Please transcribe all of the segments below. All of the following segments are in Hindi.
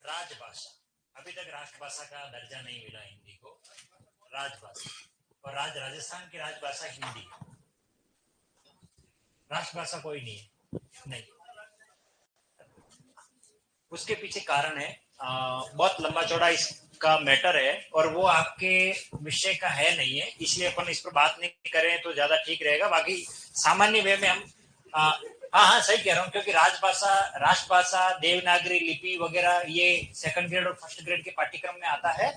राजभाषा, अभी तक राष्ट्रभाषा का दर्जा नहीं मिला हिंदी को, राजभाषा। और राजस्थान की राजभाषा हिंदी, राष्ट्रभाषा कोई नहीं है, नहीं। उसके पीछे कारण है, बहुत लंबा चौड़ा इसका मैटर है और वो आपके विषय का है नहीं है, इसलिए अपन इस पर बात नहीं करें तो ज्यादा ठीक रहेगा। बाकी सामान्य वे में हम हाँ हाँ सही कह रहा हूँ, क्योंकि राजभाषा, राष्ट्रभाषा, देवनागरी लिपि वगैरह ये सेकंड ग्रेड और फर्स्ट ग्रेड के पाठ्यक्रम में आता है,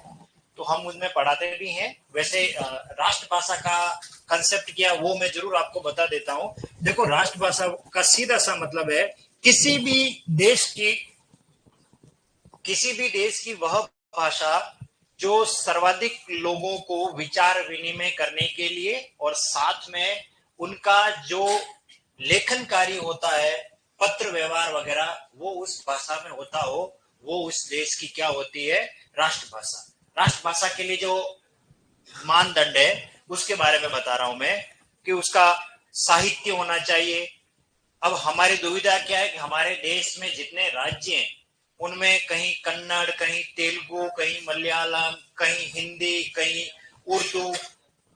तो हम उनमें पढ़ाते भी हैं। वैसे राष्ट्रभाषा का कंसेप्ट क्या वो मैं जरूर आपको बता देता हूँ। देखो, राष्ट्रभाषा का सीधा सा मतलब है किसी भी देश की वह भाषा जो सर्वाधिक लोगों को विचार विनिमय करने के लिए और साथ में उनका जो लेखन कार्य होता है, पत्र व्यवहार वगैरह, वो उस भाषा में होता हो, वो उस देश की क्या होती है, राष्ट्रभाषा। राष्ट्रभाषा के लिए जो मानदंड है उसके बारे में बता रहा हूं मैं, कि उसका साहित्य होना चाहिए। अब हमारी दुविधा क्या है कि हमारे देश में जितने राज्य हैं उनमें कहीं कन्नड़, कहीं तेलुगु, कहीं मलयालम, कहीं हिंदी, कहीं उर्दू,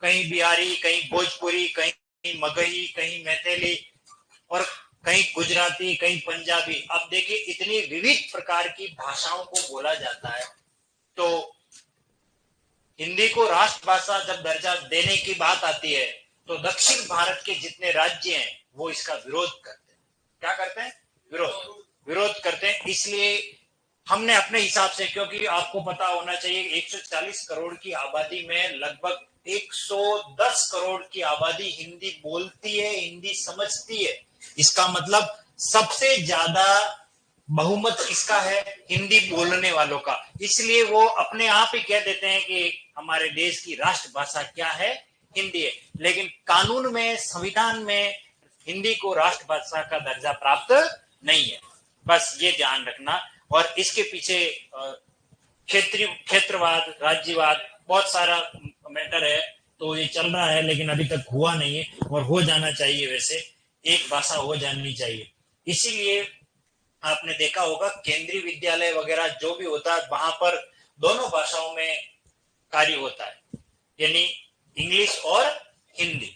कहीं बिहारी, कहीं भोजपुरी, कहीं मगही, कहीं मैथिली और कहीं गुजराती, कहीं पंजाबी। अब देखिए इतनी विविध प्रकार की भाषाओं को बोला जाता है, तो हिंदी को राष्ट्रभाषा जब दर्जा देने की बात आती है तो दक्षिण भारत के जितने राज्य हैं वो इसका विरोध करते हैं। क्या करते हैं? विरोध करते हैं। इसलिए हमने अपने हिसाब से, क्योंकि आपको पता होना चाहिए 140 करोड़ की आबादी में लगभग 110 करोड़ की आबादी हिंदी बोलती है, हिंदी समझती है। इसका मतलब सबसे ज्यादा बहुमत किसका है? हिंदी बोलने वालों का। इसलिए वो अपने आप ही कह देते हैं कि हमारे देश की राष्ट्रभाषा क्या है? हिंदी है। लेकिन कानून में, संविधान में हिंदी को राष्ट्रभाषा का दर्जा प्राप्त नहीं है। बस ये ध्यान रखना। और इसके पीछे क्षेत्रीय, क्षेत्रवाद, राज्यवाद, बहुत सारा मैटर है, तो ये चल रहा है लेकिन अभी तक हुआ नहीं है, और हो जाना चाहिए। वैसे एक भाषा हो जानी चाहिए। इसीलिए आपने देखा होगा केंद्रीय विद्यालय वगैरह जो भी होता है वहां पर दोनों भाषाओं में कार्य होता है, यानी इंग्लिश और हिंदी।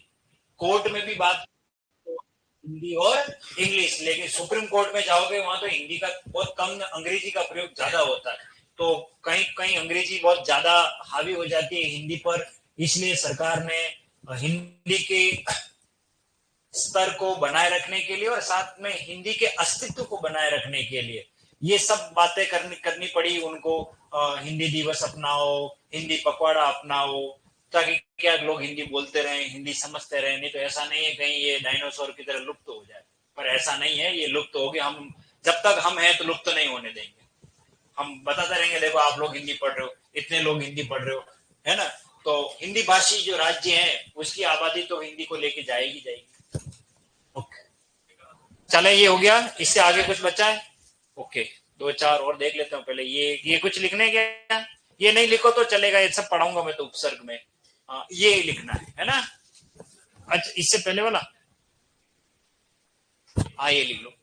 कोर्ट में भी बात हिंदी और इंग्लिश, लेकिन सुप्रीम कोर्ट में जाओगे वहां तो हिंदी का बहुत कम, अंग्रेजी का प्रयोग ज्यादा होता है। तो कहीं कहीं अंग्रेजी बहुत ज्यादा हावी हो जाती है हिंदी पर। इसलिए सरकार ने हिंदी के स्तर को बनाए रखने के लिए और साथ में हिंदी के अस्तित्व को बनाए रखने के लिए ये सब बातें करनी पड़ी उनको। हिंदी दिवस अपनाओ, हिंदी पखवाड़ा अपनाओ, ताकि क्या लोग हिंदी बोलते रहे, हिंदी समझते रहे। नहीं तो ऐसा नहीं है कहीं ये डायनासोर की तरह लुप्त हो जाए, पर ऐसा नहीं है, ये लुप्त हो गया। हम जब तक हम हैं तो लुप्त नहीं होने देंगे। हम बताते रहेंगे, देखो आप लोग हिंदी पढ़ रहे हो, इतने लोग हिंदी पढ़ रहे हो, है ना। तो हिंदी भाषी जो राज्य है उसकी आबादी तो हिंदी को लेके जाएगी जाएगी। ओके, चले, ये हो गया। इससे आगे कुछ बचा है? ओके, दो चार और देख लेते हूँ पहले। ये कुछ लिखने क्या? ये नहीं लिखो तो चलेगा, ये सब पढ़ाऊंगा मैं तो उपसर्ग में। ये लिखना है ना। अच्छा, इससे पहले वाला, हाँ ये लिख लो।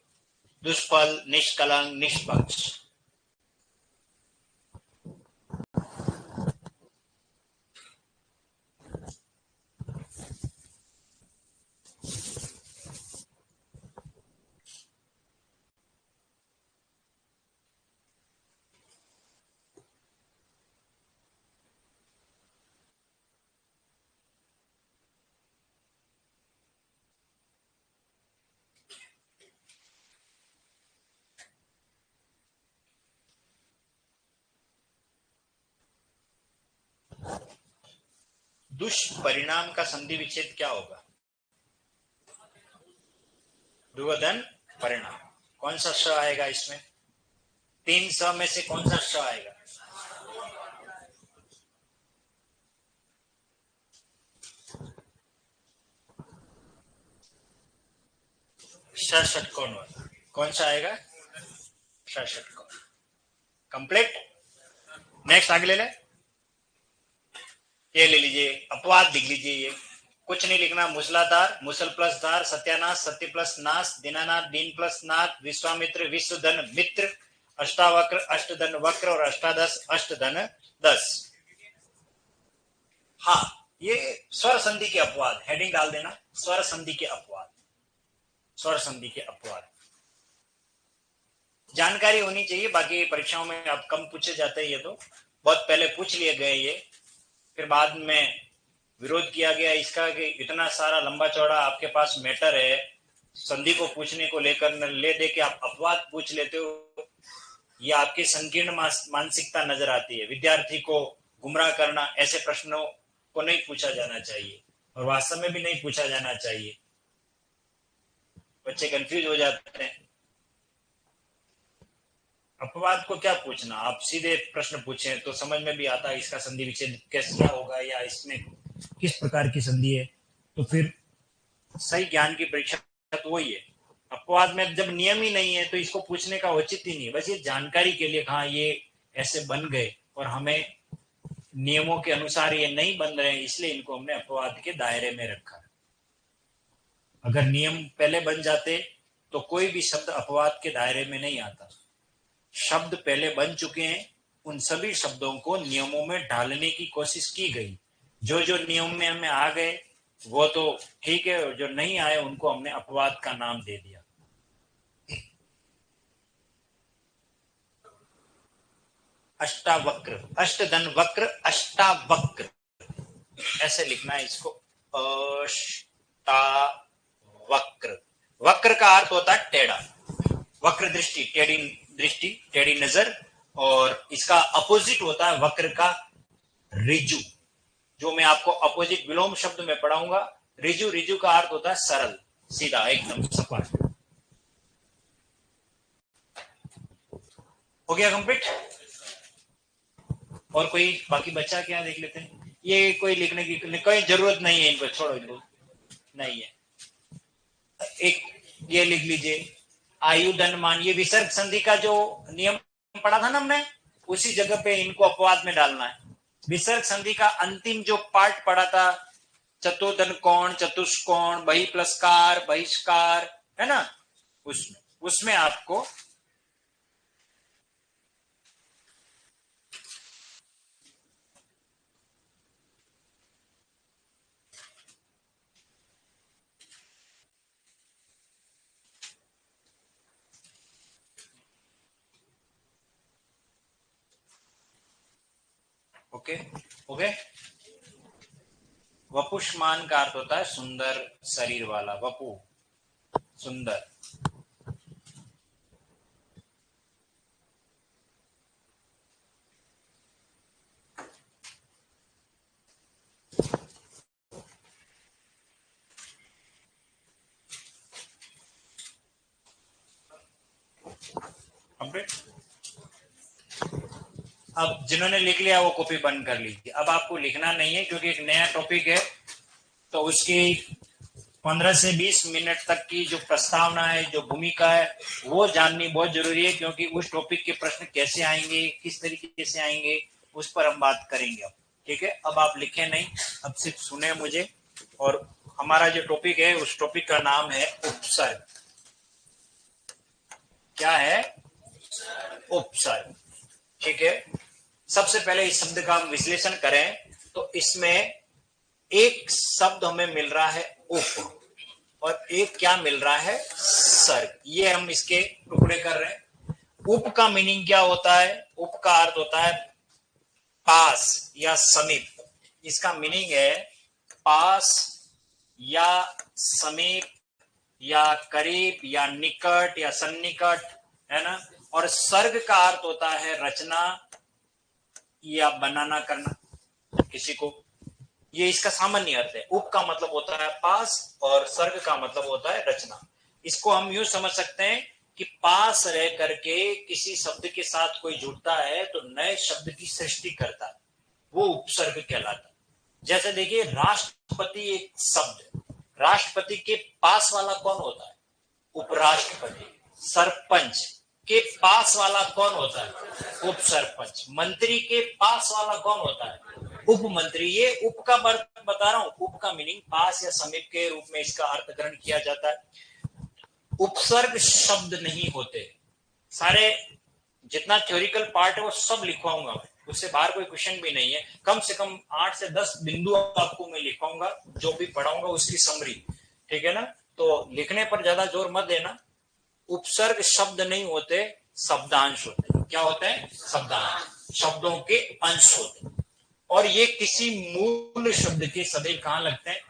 दुष्फल, निष्कलंक, निष्पक्ष। दुष्परिणाम का संधि विच्छेद क्या होगा? दुर्वधन परिणाम। कौन सा श आएगा इसमें? तीन स में से कौन सा श आएगा? श षटकोण वाला कौन सा आएगा? श षटकोण। कंप्लीट। नेक्स्ट आगे ले ले। ये ले लीजिए, अपवाद लिख लीजिए। ये कुछ नहीं लिखना। मूसलाधार, मूसल प्लस धार, सत्यानाश, सत्य प्लस नाश, दीनानाथ, दीन प्लस नाथ, विश्वामित्र, विश्वधन मित्र, अष्टावक्र, अष्टधन वक्र और अष्टादश अष्टधन 10। हाँ, ये स्वर संधि के अपवाद, हेडिंग डाल देना, स्वर संधि के अपवाद, स्वर संधि के अपवाद। जानकारी होनी चाहिए, बाकी परीक्षाओं में अब कम पूछे जाते हैं, ये तो बहुत पहले पूछ लिए गए ये, फिर बाद में विरोध किया गया इसका कि इतना सारा लंबा चौड़ा आपके पास मैटर है, संधि को पूछने को लेकर ले दे के आप अपवाद पूछ लेते हो, ये आपकी संकीर्ण मानसिकता नजर आती है। विद्यार्थी को गुमराह करना, ऐसे प्रश्नों को नहीं पूछा जाना चाहिए और वास्तव में भी नहीं पूछा जाना चाहिए, बच्चे कंफ्यूज हो जाते हैं। अपवाद को क्या पूछना, आप सीधे प्रश्न पूछें तो समझ में भी आता है इसका संधि विच्छेद कैसा होगा या इसमें किस प्रकार की संधि है, तो फिर सही ज्ञान की परीक्षा तो वही है। अपवाद में जब नियम ही नहीं है तो इसको पूछने का औचित्य ही नहीं है, बस ये जानकारी के लिए, हाँ ये ऐसे बन गए और हमें नियमों के अनुसार ये नहीं बन रहे हैं, इसलिए इनको हमने अपवाद के दायरे में रखा। अगर नियम पहले बन जाते तो कोई भी शब्द अपवाद के दायरे में नहीं आता। शब्द पहले बन चुके हैं, उन सभी शब्दों को नियमों में ढालने की कोशिश की गई, जो जो नियम में हमें आ गए वो तो ठीक है, जो नहीं आए उनको हमने अपवाद का नाम दे दिया। अष्टावक्र, अष्टधन वक्र, अष्टावक्र ऐसे लिखना है इसको, अष्टावक्र। वक्र का अर्थ होता है टेढ़ा, वक्र दृष्टि, टेढ़ी दृष्टि, टेढ़ी नजर, और इसका अपोजिट होता है वक्र का रिजु, जो मैं आपको अपोजिट विलोम शब्द में पढ़ाऊंगा। रिजु, रिजु का अर्थ होता है सरल, सीधा, एकदम सपाट। हो गया कंप्लीट? और कोई बाकी बच्चा क्या देख लेते हैं, ये कोई लिखने की कोई जरूरत नहीं है, इनको छोड़ो, इनको नहीं है। एक ये लिख लीजिए, आयुधन मान, ये विसर्ग संधि का जो नियम पढ़ा था ना हमने, उसी जगह पे इनको अपवाद में डालना है। विसर्ग संधि का अंतिम जो पार्ट पढ़ा था, चतुर्धन कोण, चतुष्कोण, बहि प्लसकार, बहिष्कार, है ना, उसमें आपको ओके हो गए। वपुष्मान का अर्थ होता है सुंदर शरीर वाला, वपु सुंदर। अब जिन्होंने लिख लिया वो कॉपी बंद कर लीजिए, अब आपको लिखना नहीं है क्योंकि एक नया टॉपिक है, तो उसकी 15 से 20 मिनट तक की जो प्रस्तावना है, जो भूमिका है, वो जाननी बहुत जरूरी है, क्योंकि उस टॉपिक के प्रश्न कैसे आएंगे, किस तरीके से आएंगे, उस पर हम बात करेंगे। अब ठीक है, अब आप लिखें नहीं, अब सिर्फ सुने मुझे। और हमारा जो टॉपिक है उस टॉपिक का नाम है उपसर्ग। क्या है? उपसर्ग। ठीक है, सबसे पहले इस शब्द का हम विश्लेषण करें तो इसमें एक शब्द हमें मिल रहा है उप, और एक क्या मिल रहा है? सर्ग। ये हम इसके टुकड़े कर रहे हैं। उप का मीनिंग क्या होता है? उप का अर्थ होता है पास या समीप। इसका मीनिंग है पास या समीप या करीब या निकट या सन्निकट, है ना। और सर्ग का अर्थ होता है रचना या बनाना करना किसी को, ये इसका सामान्य अर्थ है। उप का मतलब होता है पास और सर्ग का मतलब होता है रचना। इसको हम यूं समझ सकते हैं कि पास रह करके किसी शब्द के साथ कोई जुड़ता है तो नए शब्द की सृष्टि करता है, वो उपसर्ग कहलाता है। जैसे देखिए, राष्ट्रपति एक शब्द, राष्ट्रपति के पास वाला कौन होता है? उपराष्ट्रपति। सरपंच के पास वाला कौन होता है? उप सरपंच। मंत्री के पास वाला कौन होता है? उप मंत्री। ये उप का अर्थ बता रहा हूं, उप का मीनिंग पास या समीप के रूप में इसका अर्थ ग्रहण किया जाता है। उपसर्ग शब्द नहीं होते, सारे जितना थ्योरिकल पार्ट है वो सब लिखवाऊंगा मैं, उससे बाहर कोई क्वेश्चन भी नहीं है। कम से कम 8 से 10 बिंदु आपको मैं लिखवाऊंगा, जो भी पढ़ाऊंगा उसकी समरी, ठीक है ना। तो लिखने पर ज्यादा जोर मत देना। उपसर्ग शब्द नहीं होते, शब्दांश होते हैं। क्या होते हैं? शब्दांश, शब्दों के अंश होते हैं। और ये किसी मूल शब्द के सदैव कहां लगते हैं?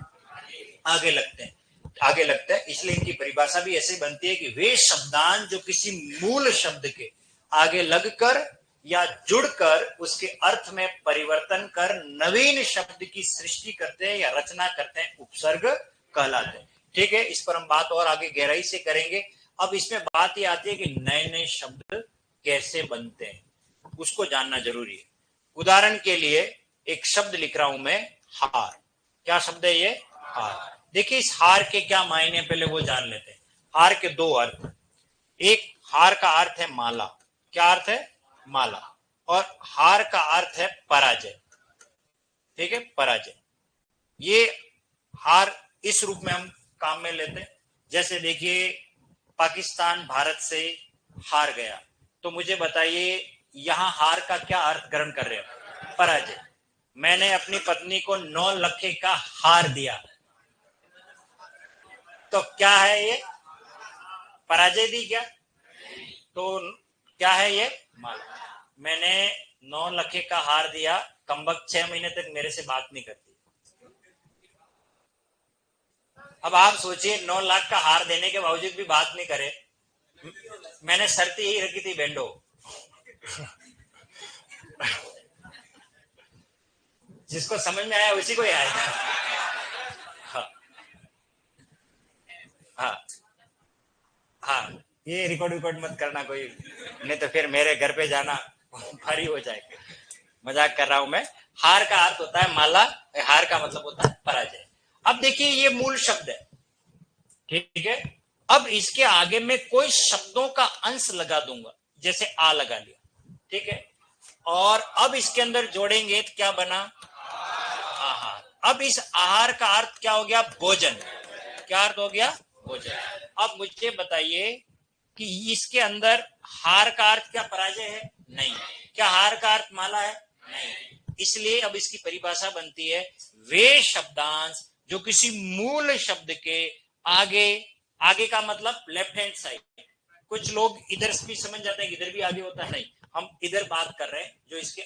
आगे लगते हैं, आगे लगता है। इसलिए इनकी परिभाषा भी ऐसे बनती है कि वे शब्दांश जो किसी मूल शब्द के आगे लगकर या जुड़कर उसके अर्थ में परिवर्तन कर नवीन शब्द की सृष्टि करते हैं या रचना करते हैं, उपसर्ग कहलाते हैं। ठीक है, इस पर हम बात और आगे गहराई से करेंगे। अब इसमें बात ये आती है कि नए नए शब्द कैसे बनते हैं, उसको जानना जरूरी है। उदाहरण के लिए एक शब्द लिख रहा हूं मैं, हार। क्या शब्द है ये? हार। देखिए इस हार के क्या मायने पहले वो जान लेते हैं। हार के दो अर्थ, एक हार का अर्थ है माला। क्या अर्थ है? माला। और हार का अर्थ है पराजय। ठीक है, पराजय। ये हार इस रूप में हम काम में लेते हैं। जैसे देखिए पाकिस्तान भारत से हार गया, तो मुझे बताइए यहां हार का क्या अर्थ ग्रहण कर रहे हो? पराजय। मैंने अपनी पत्नी को 9 लाख का हार दिया, तो क्या है ये? पराजय दी क्या? तो क्या है ये? माला। मैंने 9 लाख का हार दिया, कमबख्त 6 महीने तक मेरे से बात नहीं करती। अब आप सोचिए 9 लाख का हार देने के बावजूद भी बात नहीं करे। मैंने शर्त यही रखी थी, बेंडो। जिसको समझ में आया उसी को ही आएगा। हाँ हाँ हाँ, ये रिकॉर्ड मत करना कोई, नहीं तो फिर मेरे घर पे जाना भारी हो जाएगा। मजाक कर रहा हूं मैं। हार का अर्थ होता है माला, हार का मतलब होता है पराजय। अब देखिए ये मूल शब्द है, ठीक है। अब इसके आगे में कोई शब्दों का अंश लगा दूंगा, जैसे आ लगा लिया, ठीक है। और अब इसके अंदर जोड़ेंगे तो क्या बना? आहार। अब इस आहार का अर्थ क्या हो गया? भोजन। क्या अर्थ हो गया? भोजन। अब मुझे बताइए कि इसके अंदर हार का अर्थ क्या पराजय है? नहीं। क्या हार का अर्थ माला है? नहीं। इसलिए अब इसकी परिभाषा बनती है, वे शब्दांश जो किसी मूल शब्द के आगे, आगे का मतलब लेफ्ट हैंड साइड। कुछ लोग इधर भी समझ जाते हैं कि इधर भी आगे होता है, नहीं, हम इधर बात कर रहे हैं जो इसके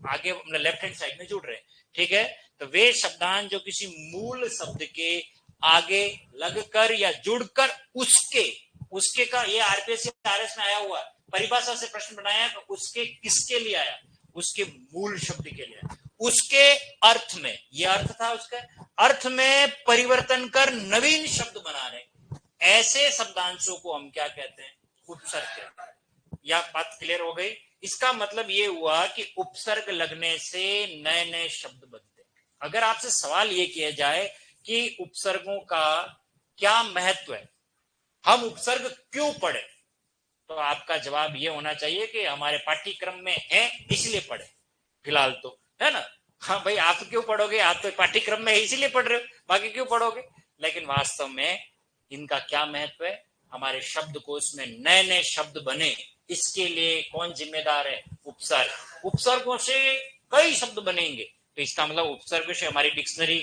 आगे लेफ्ट हैंड साइड में जुड़ रहे हैं, ठीक है। तो वे शब्दांश जो किसी मूल शब्द के आगे लगकर या जुड़कर उसके, उसके का ये आरपीएस आरएस में आया हुआ परिभाषा से प्रश्न बनाया, तो उसके किसके लिए आया? उसके मूल शब्द के लिए, उसके अर्थ में, ये अर्थ था, उसके अर्थ में परिवर्तन कर नवीन शब्द बना रहे, ऐसे शब्दांशों को हम क्या कहते हैं? उपसर्ग कहते हैं। यह बात क्लियर हो गई। इसका मतलब ये हुआ कि उपसर्ग लगने से नए नए शब्द बनते हैं। अगर आपसे सवाल ये किया जाए कि उपसर्गों का क्या महत्व है, हम उपसर्ग क्यों पढ़े, तो आपका जवाब ये होना चाहिए कि हमारे पाठ्यक्रम में है इसलिए पढ़े, फिलहाल तो, है ना। हाँ भाई, आप क्यों पढ़ोगे? आप तो पाठ्यक्रम में इसीलिए पढ़ रहे हो, बाकी क्यों पढ़ोगे? लेकिन वास्तव में इनका क्या महत्व है? हमारे शब्दकोश में नए नए शब्द बने, इसके लिए कौन जिम्मेदार है? उपसर्ग। उपसर्गों से कई शब्द बनेंगे, तो इसका मतलब उपसर्ग से हमारी डिक्शनरी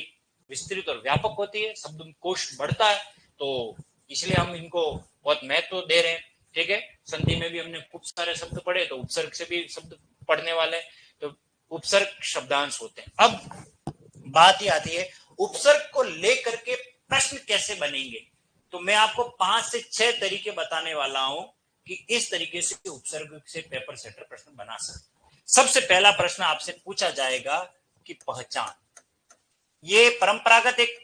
विस्तृत और व्यापक होती है, शब्द कोश बढ़ता है, तो इसलिए हम इनको बहुत महत्व दे रहे हैं, ठीक है। संधि में भी हमने खूब सारे शब्द पढ़े, तो उपसर्ग से भी शब्द पढ़ने वाले, तो उपसर्ग शब्दांश होते हैं। अब बात ही आती है उपसर्ग को लेकर के प्रश्न कैसे बनेंगे, तो मैं आपको 5 से 6 तरीके बताने वाला हूं कि इस तरीके से उपसर्ग से पेपर सेटर प्रश्न बना सकते। सबसे पहला प्रश्न आपसे पूछा जाएगा कि पहचान। ये परंपरागत एक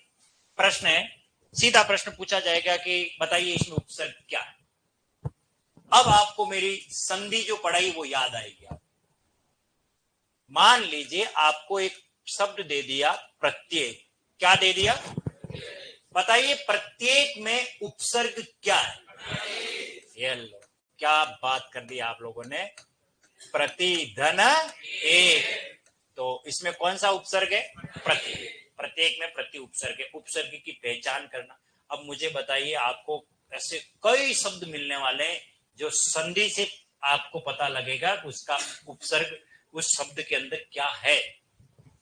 प्रश्न है, सीधा प्रश्न पूछा जाएगा कि बताइए इसमें उपसर्ग क्या है। अब आपको मेरी संधि जो पढ़ाई वो याद आएगी। मान लीजिए आपको एक शब्द दे दिया प्रत्येक। क्या दे दिया? बताइए प्रत्येक में उपसर्ग क्या है? ये लो, क्या बात कर दी आप लोगों ने। प्रति धन एक, तो इसमें कौन सा उपसर्ग है? प्रति। प्रत्येक में प्रति उपसर्ग है। उपसर्ग की पहचान करना। अब मुझे बताइए, आपको ऐसे कई शब्द मिलने वाले हैं जो संधि से आपको पता लगेगा कि उसका उपसर्ग उस शब्द के अंदर क्या है।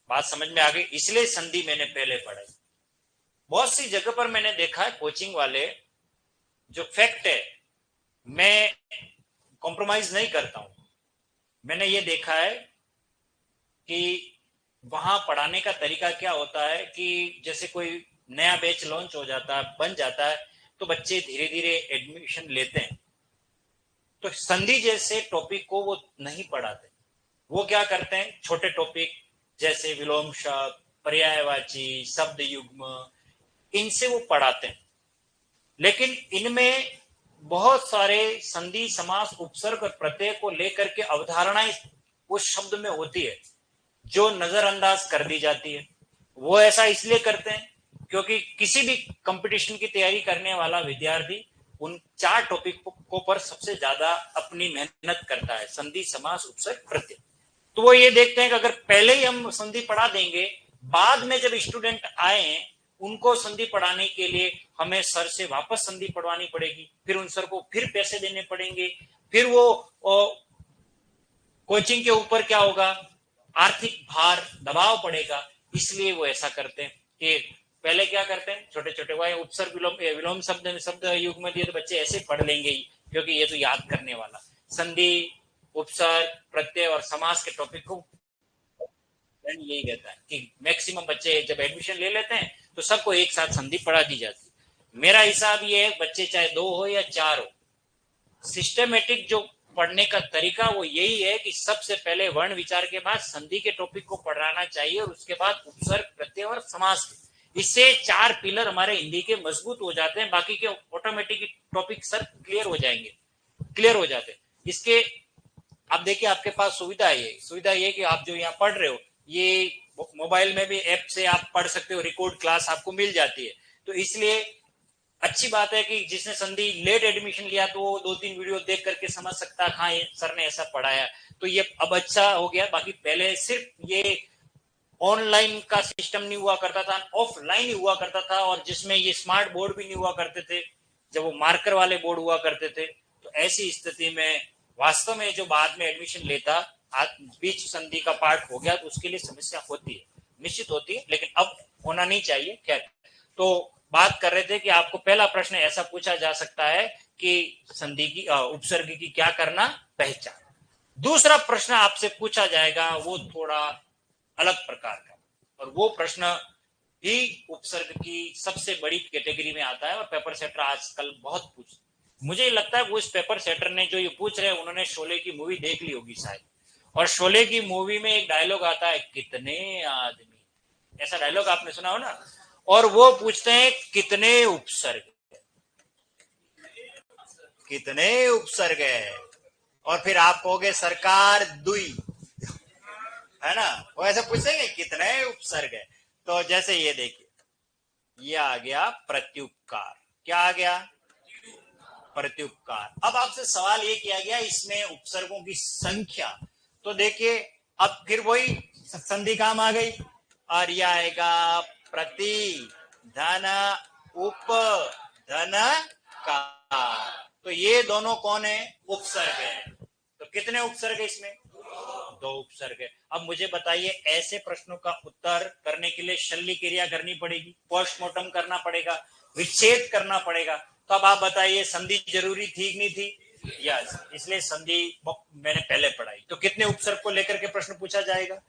बात समझ में आ गई? इसलिए संधि मैंने पहले पढ़ाई। बहुत सी जगह पर मैंने देखा है कोचिंग वाले, जो फैक्ट है मैं कॉम्प्रोमाइज नहीं करता हूं, मैंने ये देखा है कि वहां पढ़ाने का तरीका क्या होता है कि जैसे कोई नया बैच लॉन्च हो जाता है, बन जाता है, तो बच्चे धीरे धीरे एडमिशन लेते हैं, तो संधि जैसे टॉपिक को वो नहीं पढ़ाते। वो क्या करते हैं, छोटे टॉपिक जैसे विलोम शब्द, पर्यायवाची, शब्द युग्म, इनसे वो पढ़ाते हैं। लेकिन इनमें बहुत सारे संधि, समास, उपसर्ग और प्रत्यय को लेकर के अवधारणाएं उस शब्द में होती है जो नजरअंदाज कर दी जाती है। वो ऐसा इसलिए करते हैं क्योंकि किसी भी कंपटीशन की तैयारी करने वाला विद्यार्थी उन 4 टॉपिक को पर सबसे ज्यादा अपनी मेहनत करता है, संधि, समास, उपसर्ग, प्रत्यय। तो वो ये देखते हैं कि अगर पहले ही हम संधि पढ़ा देंगे, बाद में जब स्टूडेंट आए उनको संधि पढ़ाने के लिए हमें सर से वापस संधि पढ़वानी पड़ेगी, फिर उन सर को फिर पैसे देने पड़ेंगे, फिर वो कोचिंग के ऊपर क्या होगा, आर्थिक भार, दबाव पड़ेगा। इसलिए वो ऐसा करते हैं कि पहले क्या करते हैं, छोटे छोटे वो उपसर्ग, विलोम शब्द शब्द युग में दिए तो बच्चे ऐसे पढ़ लेंगे ही, क्योंकि ये तो याद करने वाला। संधि, उपसर्ग, प्रत्यय और समास के टॉपिक को यही रहता है कि मैक्सिमम बच्चे जब एडमिशन ले लेते हैं तो सबको एक साथ संधि पढ़ा दी जाती है। मेरा हिसाब ये है, बच्चे चाहे 2 हो या 4 हो, सिस्टमेटिक जो पढ़ने का तरीका वो यही है कि सबसे पहले वर्ण विचार के बाद संधि के टॉपिक को पढ़ाना चाहिए और उसके बाद उपसर्ग, प्रत्यय और समास। इससे 4 पिलर हमारे हिंदी के मजबूत हो जाते हैं, बाकी के ऑटोमेटिक टॉपिक सर क्लियर हो जाएंगे, क्लियर हो जाते हैं। इसके आप देखिए, आपके पास सुविधा है कि आप जो यहाँ पढ़ रहे हो, ये मोबाइल में भी ऐप से आप पढ़ सकते हो, रिकॉर्ड क्लास आपको मिल जाती है। तो इसलिए अच्छी बात है कि जिसने संधि लेट एडमिशन लिया तो वो 2-3 वीडियो देख करके समझ सकता है, हाँ ये सर ने ऐसा पढ़ाया। तो ये अब अच्छा हो गया। बाकी पहले सिर्फ ये ऑनलाइन का सिस्टम नहीं हुआ करता था, ऑफलाइन ही हुआ करता था, और जिसमें ये स्मार्ट बोर्ड भी नहीं हुआ करते थे, जब वो मार्कर वाले बोर्ड हुआ करते थे। तो ऐसी स्थिति में वास्तव में जो बाद में एडमिशन लेता, बीच संधि का पार्ट हो गया, तो उसके लिए समस्या होती है, निश्चित होती है, लेकिन अब होना नहीं चाहिए। खैर, तो बात कर रहे थे कि आपको पहला प्रश्न ऐसा पूछा जा सकता है कि संधि की, उपसर्ग की क्या करना, पहचान। दूसरा प्रश्न आपसे पूछा जाएगा वो थोड़ा अलग प्रकार का, और वो प्रश्न ही उपसर्ग की सबसे बड़ी कैटेगरी में आता है, और पेपर सेटर आजकल बहुत पूछ, मुझे लगता है वो इस पेपर सेटर ने जो ये पूछ रहे हैं उन्होंने शोले की मूवी देख ली होगी शायद, और शोले की मूवी में एक डायलॉग आता है, कितने आदमी, ऐसा डायलॉग आपने सुना हो ना, और वो पूछते हैं कितने उपसर्ग, कितने उपसर्ग है, और फिर आप कहोगे सरकार दुई, है ना, वो ऐसे पूछेंगे कितने उपसर्ग है। तो जैसे ये देखिए, ये आ गया प्रत्युपकार, क्या आ गया, प्रत्युपकार। अब आपसे सवाल ये किया गया इसमें उपसर्गों की संख्या, तो देखिए अब फिर वही संधि काम आ गई, और यह आएगा प्रति धन उप धन का, तो ये दोनों कौन है, उपसर्ग है। तो कितने उपसर्ग है इसमें, 2 उपसर्ग है। अब मुझे बताइए, ऐसे प्रश्नों का उत्तर करने के लिए शल्य क्रिया करनी पड़ेगी, पोस्टमार्टम करना पड़ेगा, विच्छेद करना पड़ेगा। तो अब आप बताइए संधि जरूरी थी कि नहीं थी, यस, इसलिए संधि मैंने पहले पढ़ाई। तो कितने उपसर्ग को लेकर के प्रश्न पूछा जाएगा।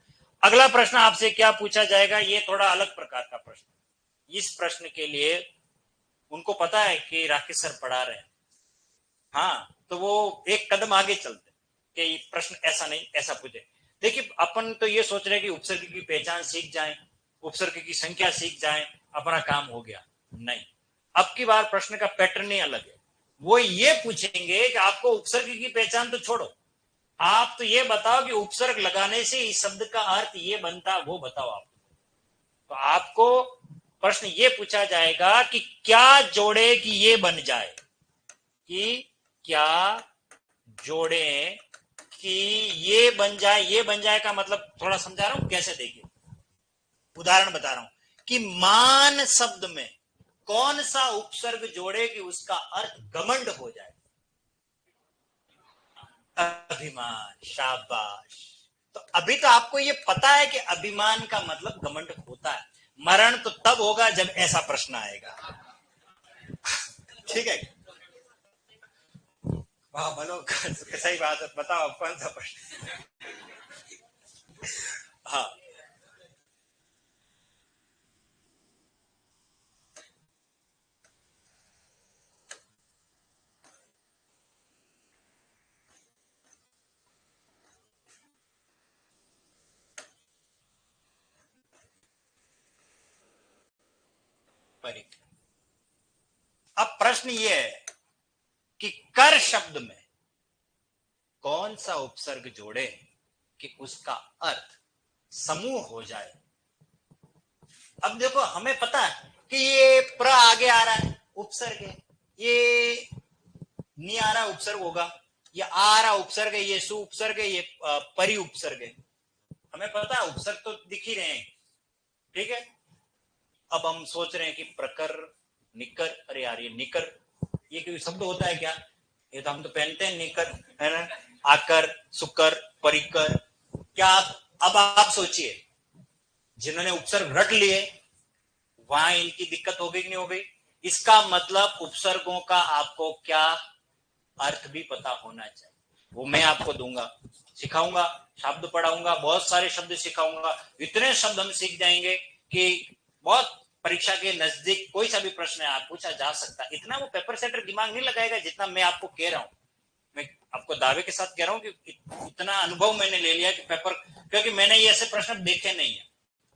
अगला प्रश्न आपसे क्या पूछा जाएगा, ये थोड़ा अलग प्रकार का प्रश्न। इस प्रश्न के लिए उनको पता है कि राकेश सर पढ़ा रहे हैं, हाँ, तो वो एक कदम आगे चलते कि प्रश्न ऐसा नहीं, ऐसा पूछे। देखिए अपन तो ये सोच रहे हैं कि उपसर्ग की पहचान सीख जाएं, उपसर्ग की संख्या सीख जाएं, अपना काम हो गया। नहीं, अब की बार प्रश्न का पैटर्न ही अलग है। वो ये पूछेंगे कि आपको उपसर्ग की पहचान तो छोड़ो, आप तो ये बताओ कि उपसर्ग लगाने से इस शब्द का अर्थ ये बनता, वो बताओ आप। तो आपको प्रश्न ये पूछा जाएगा कि क्या जोड़े कि ये बन जाए, कि क्या जोड़े कि ये बन जाए। ये बन जाए का मतलब थोड़ा समझा रहा हूं कैसे, देखिए उदाहरण बता रहा हूं कि मान शब्द में कौन सा उपसर्ग जोड़े कि उसका अर्थ घमंड हो जाए। अभिमान, शाबाश। तो अभी तो आपको ये पता है कि अभिमान का मतलब घमंड होता है। मरण तो तब होगा जब ऐसा प्रश्न आएगा। ठीक है, वाह बोलो, सही बात है। बताओ अब कौन सा प्रश्न। हाँ, परीक्षा। अब प्रश्न ये है कि कर शब्द में कौन सा उपसर्ग जोड़े कि उसका अर्थ समूह हो जाए। अब देखो, हमें पता है कि ये प्र आगे आ रहा है, उपसर्ग है। ये नी आ रहा उपसर्ग होगा, ये आ रहा उपसर्ग है, ये सु उपसर्ग है, ये परि उपसर्ग है। हमें पता है उपसर्ग तो दिख ही रहे हैं। ठीक है, अब हम सोच रहे हैं कि प्रकर, निकर, अरे यार ये निकर, ये कोई शब्द होता है क्या? ये तो हम तो पहनते हैं निकर, है ना। आकर, सुकर, परिकर, क्या अब आप सोचिए, जिन्होंने उपसर्ग रट लिए वहां इनकी दिक्कत हो गई कि नहीं हो गई? इसका मतलब उपसर्गों का आपको क्या अर्थ भी पता होना चाहिए। वो मैं आपको दूंगा, सिखाऊंगा, शब्द पढ़ाऊंगा, बहुत सारे शब्द सिखाऊंगा। इतने शब्द हम सीख जाएंगे कि बहुत परीक्षा के नजदीक कोई सा भी प्रश्न है आप पूछा जा सकता। इतना वो पेपर सेटर दिमाग नहीं लगाएगा जितना मैं आपको कह रहा हूँ। मैं आपको दावे के साथ कह रहा हूँ कि इतना अनुभव मैंने ले लिया कि पेपर, क्योंकि मैंने ये ऐसे प्रश्न देखे नहीं है,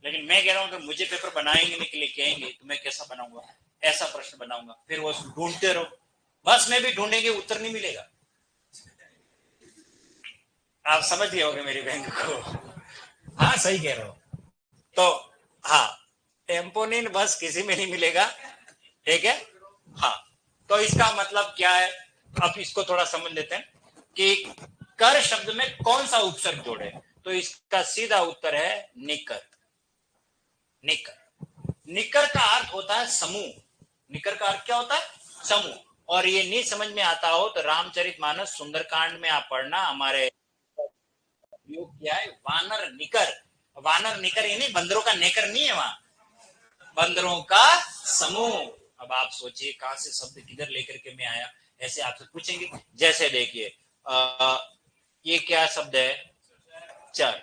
लेकिन मैं कह रहा हूँ कि मुझे पेपर बनाएंगे के लिए कहेंगे तो मैं कैसा बनाऊंगा, ऐसा प्रश्न बनाऊंगा। फिर वो ढूंढते रहो, बस में भी ढूंढेंगे उत्तर नहीं मिलेगा। आप समझ गए होगे मेरी बहन को। हाँ सही कह रहे हो। तो हाँ, टेम्पोनिन बस किसी में नहीं मिलेगा। ठीक है, हाँ। तो इसका मतलब क्या है, अब इसको थोड़ा समझ लेते हैं कि कर शब्द में कौन सा उपसर्ग जोड़े। तो इसका सीधा उत्तर है निकर। निकर, निकर का अर्थ होता है समूह। निकर का अर्थ क्या होता है? समूह। और ये नहीं समझ में आता हो तो रामचरितमानस सुंदरकांड में आप पढ़ना, हमारे उपयोग किया है वानर निकर। वानर निकर ये नहीं, बंदरों का नेकर नहीं है वहां, बंदरों का समूह। अब आप सोचिए कहां से शब्द किधर लेकर के मैं आया। ऐसे आपसे पूछेंगे, जैसे देखिए ये क्या शब्द है? चर।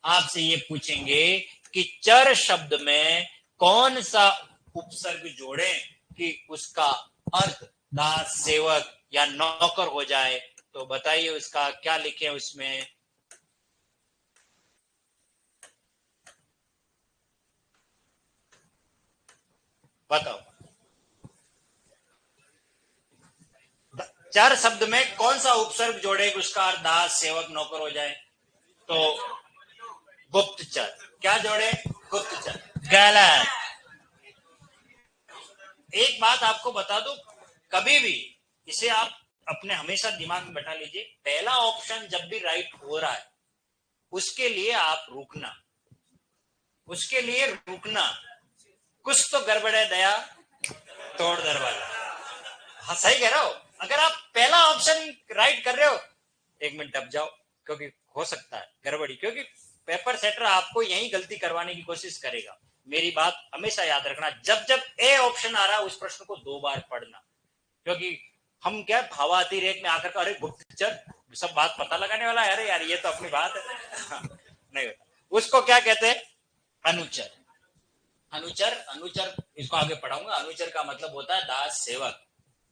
आपसे ये पूछेंगे कि चर शब्द में कौन सा उपसर्ग जोड़े कि उसका अर्थ दास, सेवक या नौकर हो जाए। तो बताइए उसका क्या लिखे उसमें। बताओ, चर शब्द में कौन सा उपसर्ग जोड़े कि उसका अर्थ दास, सेवक, नौकर हो जाए। तो गुप्तचर। क्या जोड़े? गुप्तचर। गलत। एक बात आपको बता दो, कभी भी इसे आप अपने हमेशा दिमाग में बैठा लीजिए, पहला ऑप्शन जब भी राइट हो रहा है उसके लिए आप रुकना, उसके लिए रुकना। कुछ तो गड़बड़ है दया, तोड़ दरवाजा। हाँ सही कह रहे हो। अगर आप पहला ऑप्शन राइट कर रहे हो, एक मिनट दब जाओ, क्योंकि हो सकता है गड़बड़ी, क्योंकि पेपर सेटर आपको यही गलती करवाने की कोशिश करेगा। मेरी बात हमेशा याद रखना, जब जब ए ऑप्शन आ रहा है उस प्रश्न को 2 बार पढ़ना। क्योंकि हम क्या भावातिरेक में आकर, अरे गुप्तचर, सब बात पता लगाने वाला है, अरे यार ये तो अपनी बात है। नहीं होता। उसको क्या कहते हैं? अनुचर। अनुचर, अनुचर इसको आगे पढ़ाऊंगा। अनुचर का मतलब होता है दास, सेवक।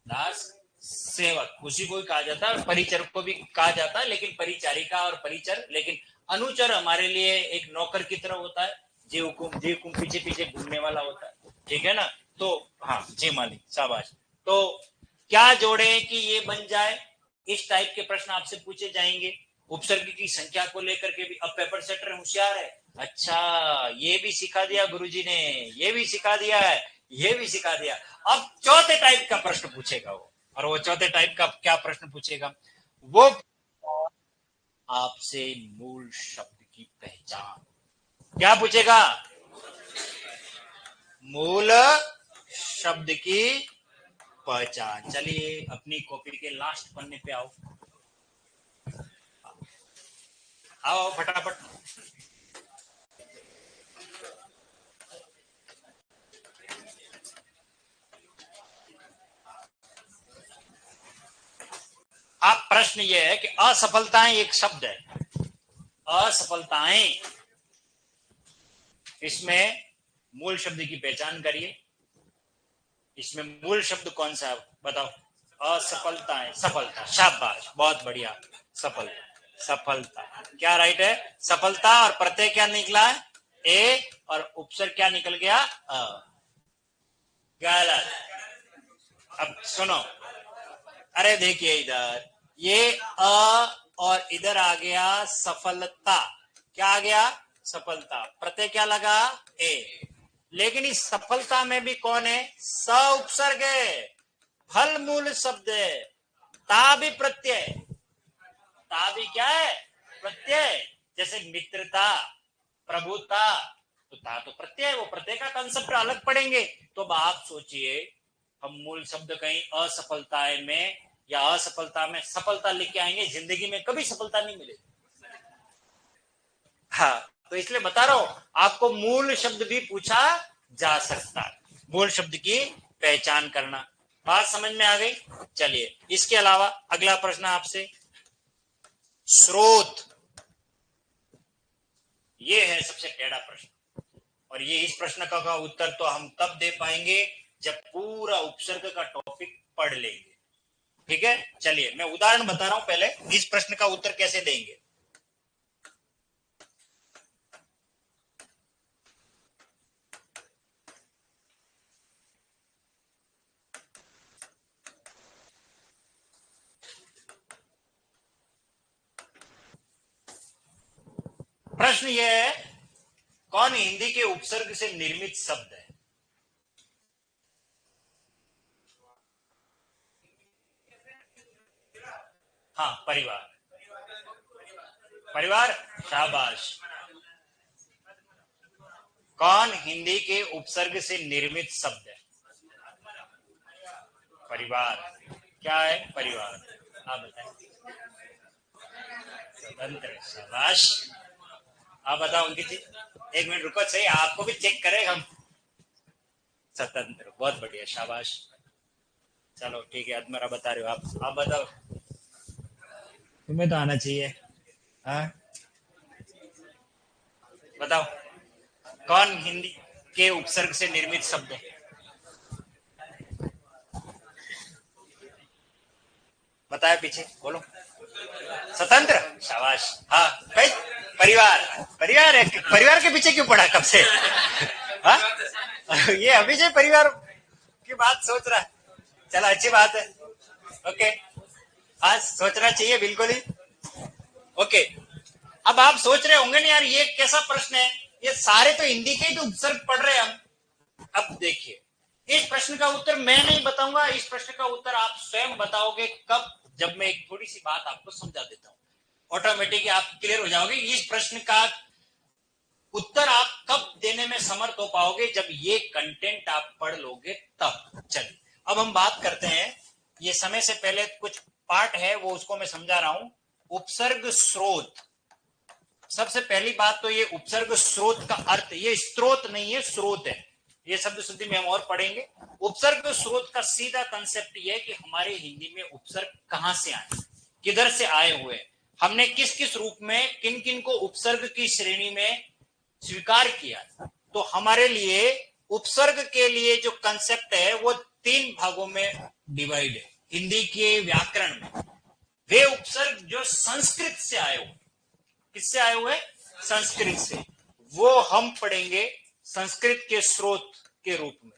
दास, सेवक उसी को ही कहा जाता है, परिचर को भी कहा जाता है, लेकिन परिचारिका और परिचर। लेकिन अनुचर हमारे लिए एक नौकर की तरह होता है, जीव को पीछे पीछे घूमने वाला होता है। ठीक है ना। तो हाँ जी मालिक, शाबाश। तो क्या जोड़े कि ये बन जाए, इस टाइप के प्रश्न आपसे पूछे जाएंगे। उपसर्ग की संख्या को लेकर के भी अब पेपर सेटर होशियार है। अच्छा, ये भी सिखा दिया गुरुजी ने, ये भी सिखा दिया है, ये भी सिखा दिया। अब चौथे टाइप का प्रश्न पूछेगा वो, और वो चौथे टाइप का क्या प्रश्न पूछेगा? वो आपसे मूल शब्द की पहचान। क्या पूछेगा? मूल शब्द की पहचान। चलिए अपनी कॉपी के लास्ट पन्ने पे आओ। आओ फटाफट। आप प्रश्न ये है कि असफलताएं एक शब्द है, असफलताएं, इसमें मूल शब्द की पहचान करिए। इसमें मूल शब्द कौन सा है बताओ? असफलताएं, सफलता, शाबाश, बहुत बढ़िया, सफलता, सफलता, क्या राइट है? सफलता, और प्रत्यय क्या निकला है? ए, और उपसर्ग क्या निकल गया? अ। गलत। अब सुनो, अरे देखिए इधर, ये अ और इधर आ गया सफलता, क्या आ गया? सफलता, प्रत्यय क्या लगा? ए। लेकिन इस सफलता में भी कौन है? स उपसर्ग है, फल मूल शब्द है, ता भी प्रत्यय, ता भी क्या है? प्रत्यय। जैसे मित्रता, प्रभुता, तो ता तो प्रत्यय है, वो प्रत्यय का कंसेप्ट अलग पढ़ेंगे। तो अब आप सोचिए, हम मूल शब्द कहीं असफलताएं में या असफलता में सफलता लिख के आएंगे, जिंदगी में कभी सफलता नहीं मिलेगी। हाँ, तो इसलिए बता रहा हूं, आपको मूल शब्द भी पूछा जा सकता है, मूल शब्द की पहचान करना। बात समझ में आ गई? चलिए, इसके अलावा अगला प्रश्न आपसे, स्रोत, ये है सबसे टेढ़ा प्रश्न, और ये इस प्रश्न का उत्तर तो हम तब दे पाएंगे जब पूरा उपसर्ग का टॉपिक पढ़ लेंगे। ठीक है, चलिए मैं उदाहरण बता रहा हूं पहले, इस प्रश्न का उत्तर कैसे देंगे। प्रश्न यह है, कौन हिंदी के उपसर्ग से निर्मित शब्द है? हाँ, परिवार, परिवार, शाबाश। कौन हिंदी के उपसर्ग से निर्मित शब्द है? परिवार, क्या है? परिवार, आप बताएं। स्वतंत्र, शाबाश। आप बताओ उनकी चीज, एक मिनट रुको, सही आपको भी चेक करें हम। स्वतंत्र, बहुत बढ़िया, शाबाश। चलो ठीक है, अदमरा बता रहे हो आप बताओ, तुम्हें तो आना चाहिए। हाँ, बताओ, कौन हिंदी के उपसर्ग से निर्मित शब्द है? बताया पीछे, बोलो। स्वतंत्र, शाबाश। हाँ भाई, परिवार, परिवार है, परिवार के पीछे क्यों पड़ा कब से? हाँ, ये अभी से परिवार की बात सोच रहा है, चलो अच्छी बात है। ओके, हाँ सोचना चाहिए बिल्कुल ही। ओके, अब आप सोच रहे होंगे ना यार, ये कैसा प्रश्न है, ये सारे तो हिंदी के ही तो उपसर्ग पढ़ रहे हैं हम। अब देखिए, इस प्रश्न का उत्तर मैं नहीं बताऊंगा, इस प्रश्न का उत्तर आप स्वयं बताओगे। कब? जब मैं एक थोड़ी सी बात आपको समझा देता हूं, ऑटोमेटिकली आप क्लियर हो जाओगे। इस प्रश्न का उत्तर आप कब देने में समर्थ हो पाओगे? जब ये कंटेंट आप पढ़ लोगे तब। चलिए, अब हम बात करते हैं, ये समय से पहले कुछ पार्ट है वो उसको मैं समझा रहा हूं। उपसर्ग स्रोत, सबसे पहली बात तो ये उपसर्ग स्रोत का अर्थ, ये स्रोत नहीं है, स्रोत है, ये शब्द शुद्धि में हम और पढ़ेंगे। उपसर्ग स्रोत का सीधा कंसेप्ट ये है कि हमारे हिंदी में उपसर्ग कहां से आए, किधर से आए हुए, हमने किस किस रूप में किन किन को उपसर्ग की श्रेणी में स्वीकार किया। तो हमारे लिए उपसर्ग के लिए जो कंसेप्ट है वो तीन भागों में डिवाइड है हिंदी के व्याकरण में। वे उपसर्ग जो संस्कृत से आए हुए, किससे आए हुए? संस्कृत से, वो हम पढ़ेंगे संस्कृत के स्रोत के रूप में।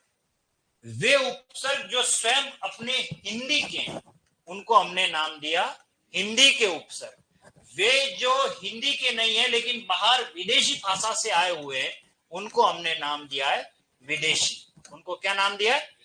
वे उपसर्ग जो स्वयं अपने हिंदी के हैं, उनको हमने नाम दिया हिंदी के उपसर्ग। वे जो हिंदी के नहीं है लेकिन बाहर विदेशी भाषा से आए हुए हैं, उनको हमने नाम दिया है विदेशी। उनको क्या नाम दिया है?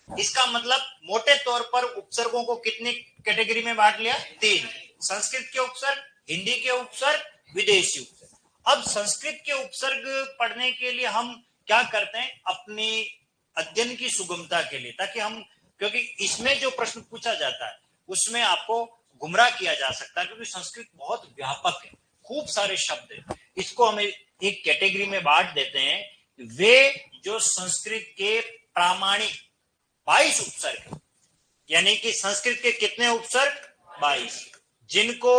इसका मतलब मोटे तौर पर उपसर्गों को कितनी कैटेगरी में बांट लिया? तीन, संस्कृत के उपसर्ग, हिंदी के उपसर्ग, विदेशी उपसर्ग। अब संस्कृत के उपसर्ग पढ़ने के लिए हम क्या करते हैं, अपनी अध्ययन की सुगमता के लिए, ताकि हम, क्योंकि इसमें जो प्रश्न पूछा जाता है उसमें आपको गुमराह किया जा सकता है, क्योंकि संस्कृत बहुत व्यापक है, खूब सारे शब्द हैं। इसको हम एक कैटेगरी में बांट देते हैं, वे जो संस्कृत के प्रामाणिक 22 उपसर्ग, यानी कि संस्कृत के कितने उपसर्ग? 22, जिनको